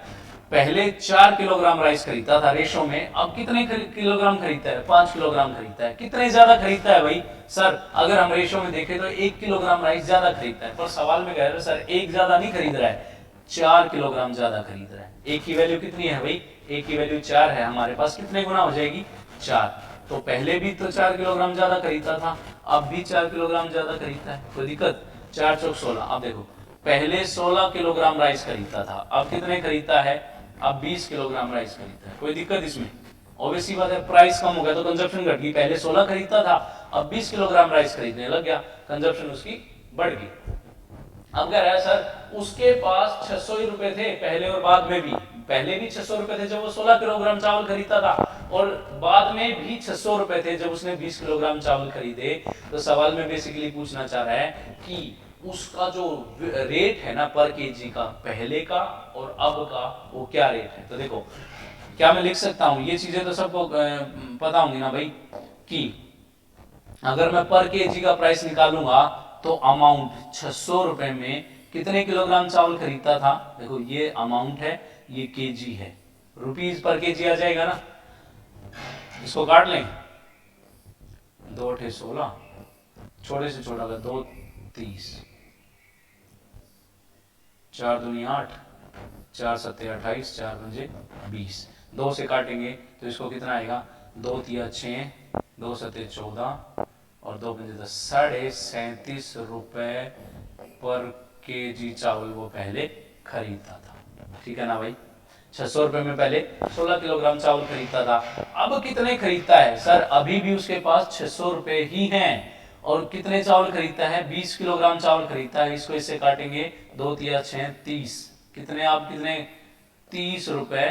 पहले 4 किलोग्राम राइस खरीदता था रेशो में, अब कितने किलोग्राम खरीदता है, 5 किलोग्राम खरीदता है, कितने ज्यादा खरीदता है भाई, सर अगर हम रेशो में देखें तो 1 किलोग्राम राइस ज्यादा खरीदता है, पर सवाल में कह रहे हैं सर एक ज्यादा नहीं खरीद रहा है, 4 किलोग्राम ज्यादा खरीद रहा है। एक की वैल्यू कितनी है भाई, एक की वैल्यू 4 है हमारे पास, कितने गुना हो जाएगी 4, तो पहले भी तो 4 किलोग्राम ज्यादा खरीदता था अब भी 4 किलोग्राम ज्यादा खरीदता है, कोई दिक्कत, 4 चौक 16। अब देखो पहले 16 किलोग्राम राइस खरीदता था, अब कितने खरीदता है, अब 20 किलोग्राम राइस खरीदता है, कोई दिक्कत इसमें, ऑब्वियसली बात है, प्राइस कम हो गया तो कंजप्शन घट गई, पहले 16 खरीदता था अब 20 किलोग्राम राइस खरीदने लग गया, कंजप्शन उसकी बढ़ गई। अब कह रहा है सर उसके पास 600 ही रुपए थे पहले और बाद में भी, पहले भी 600 रुपए थे जब वो 16 किलोग्राम चावल खरीदता था, और बाद में भी 600 रुपए थे जब उसने 20 किलोग्राम चावल खरीदे। तो सवाल में बेसिकली पूछना चाह रहा है कि उसका जो रेट है ना पर केजी का, पहले का और अब का, वो क्या रेट है। तो देखो क्या मैं लिख सकता हूं, ये चीजें तो सबको पता होंगी ना भाई, कि अगर मैं पर केजी का प्राइस निकालूंगा तो अमाउंट 600 रुपए में कितने किलोग्राम चावल खरीदता था, देखो ये अमाउंट है ये केजी है, रुपीज पर केजी आ जाएगा ना, इसको काट लें, 2 8 16, छोटे से छोटा का 2 30, 4 दूनी 8, 4 7 28, 4 पंजे 20, 2 से काटेंगे तो इसको कितना आएगा, 2 तिया 6, 2 7 14 और 2 पंजे 10, 37.5 रुपए पर केजी चावल वो पहले खरीदता था। ठीक है ना भाई, 600 रुपए में पहले 16 किलोग्राम चावल खरीदता था, अब कितने खरीदता है, सर अभी भी उसके पास 600 रुपए ही हैं, और कितने चावल खरीदता है, 20 किलोग्राम चावल खरीदता है, इसको इससे काटेंगे 2 तिया 6 30, कितने आप कितने 30 रुपए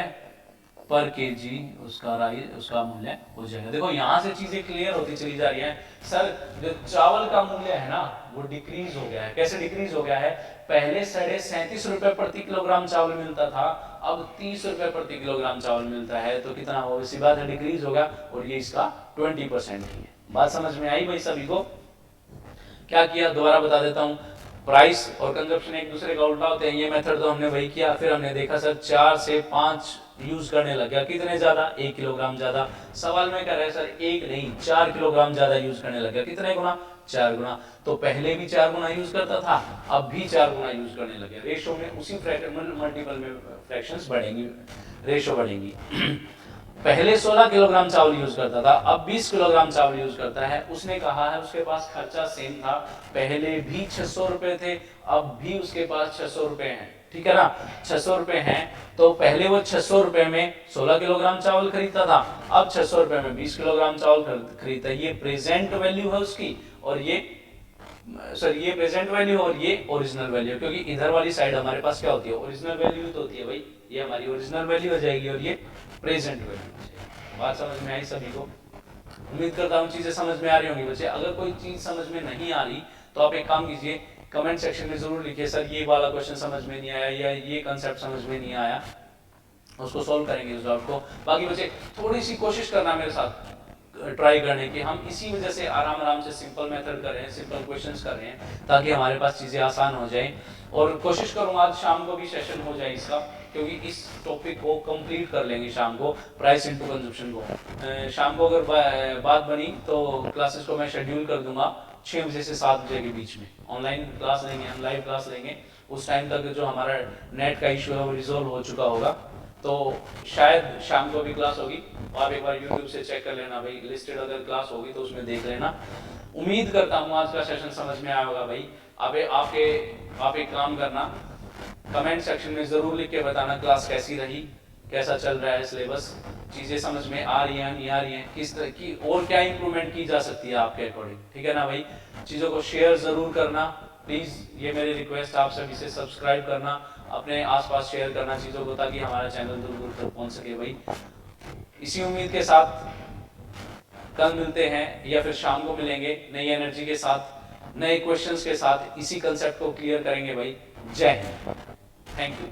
पर केजी उसका मूल्य हो जाएगा। देखो यहाँ से चीजें क्लियर होती चली जा रही हैं। सर जो चावल का मूल्य है ना वो डिक्रीज हो गया है। कैसे डिक्रीज हो गया है? पहले 37.5 रुपए प्रति किलोग्राम चावल मिलता था, अब 30 रुपए प्रति किलोग्राम चावल मिलता है। तो कितना हो, इसी बात है, डिक्रीज होगा। और ये इसका 20% ही है। बात समझ में आई भाई सभी को? क्या किया दोबारा बता देता हूँ। प्राइस और कंजप्शन एक दूसरे का उल्टा होते हैं, ये मेथड तो हमने वही किया। फिर हमने देखा सर 4 से 5 यूज करने लग गया। कितने ज्यादा? 1 किलोग्राम ज्यादा। सवाल में कह रहे हैं सर 1 नहीं 4 किलोग्राम ज्यादा यूज करने लग गया। कितने गुना? 4 गुना। तो पहले भी 4 गुना यूज करता था, अब भी 4 गुना यूज करने लगे। रेशो में उसी मल्टीपल में फ्रैक्शंस बढ़ेंगी, रेशो बढ़ेंगी। पहले 16 किलोग्राम चावल यूज करता था, अब 20 किलोग्राम चावल यूज करता है। उसने कहा है उसके पास खर्चा सेम था, पहले भी 600 रुपए थे, अब भी उसके पास 600 रुपए हैं। ठीक है ना? 600 रुपए हैं तो पहले वो 600 रुपए में 16 किलोग्राम चावल खरीदता था, अब 600 रुपए में 20 किलोग्राम चावल खरीदता है। ये प्रेजेंट वैल्यू है उसकी, और ये ये प्रेजेंट वैल्यू और ये ओरिजिनल वैल्यू। क्योंकि इधर वाली साइड हमारे पास क्या होती है? ओरिजिनल वैल्यू तो होती है भाई। ये हमारी ओरिजिनल वैल्यू हो जाएगी और ये प्रेजेंट वैल्यू हो जाएगी। बात समझ में आई सभी को? उम्मीद करता हूँ चीजें समझ में आ रही होंगी बच्चे। अगर कोई चीज समझ में नहीं आ रही तो आप एक काम कीजिए, कमेंट सेक्शन में जरूर लिखिए सर ये वाला क्वेश्चन समझ में नहीं आया या ये कंसेप्ट समझ में नहीं आया, उसको सॉल्व करेंगे उस डाउट को। बाकी बच्चे थोड़ी सी कोशिश करना मेरे साथ ट्राई करने की। हम इसी वजह से आराम से सिंपल मेथड कर रहे हैं, सिंपल क्वेश्चंस कर रहे हैं, ताकि हमारे पास चीजें आसान हो जाएं। और कोशिश करूंगा आज शाम को भी सेशन हो जाए इसका, क्योंकि इस टॉपिक को कंप्लीट कर लेंगे शाम को, प्राइस इनटू कंजप्शन को। शाम को अगर बात बनी तो क्लासेस को मैं शेड्यूल कर दूंगा 6 बजे से 7 बजे के बीच में। ऑनलाइन क्लास लेंगे, हम लाइव क्लास लेंगे। उस टाइम तक जो हमारा नेट का इशू है वो रिजोल्व हो चुका होगा, तो शायद शाम को भी क्लास होगी। आप एक बार YouTube से चेक कर लेना भाई, लिस्टेड अगर क्लास होगी तो उसमें देख लेना। उम्मीद करता हूँ आज का सेशन समझ में आया होगा भाई। आप एक काम करना, कमेंट सेक्शन में जरूर लिख के बताना क्लास कैसी रही, कैसा चल रहा है सिलेबस, चीजें समझ में आ रही हैं नहीं आ रही हैं, किस तरह की और क्या इंप्रूवमेंट की जा सकती है आपके अकॉर्डिंग। ठीक है ना भाई? चीजों को शेयर जरूर करना प्लीज, ये मेरी रिक्वेस्ट आप सभी से। सब्सक्राइब करना, अपने आसपास शेयर करना चीजों को, ताकि हमारा चैनल दूर दूर तक पहुंच सके भाई। इसी उम्मीद के साथ कल मिलते हैं या फिर शाम को मिलेंगे नई एनर्जी के साथ, नए क्वेश्चंस के साथ। इसी कंसेप्ट को क्लियर करेंगे भाई। जय हिंद, थैंक यू।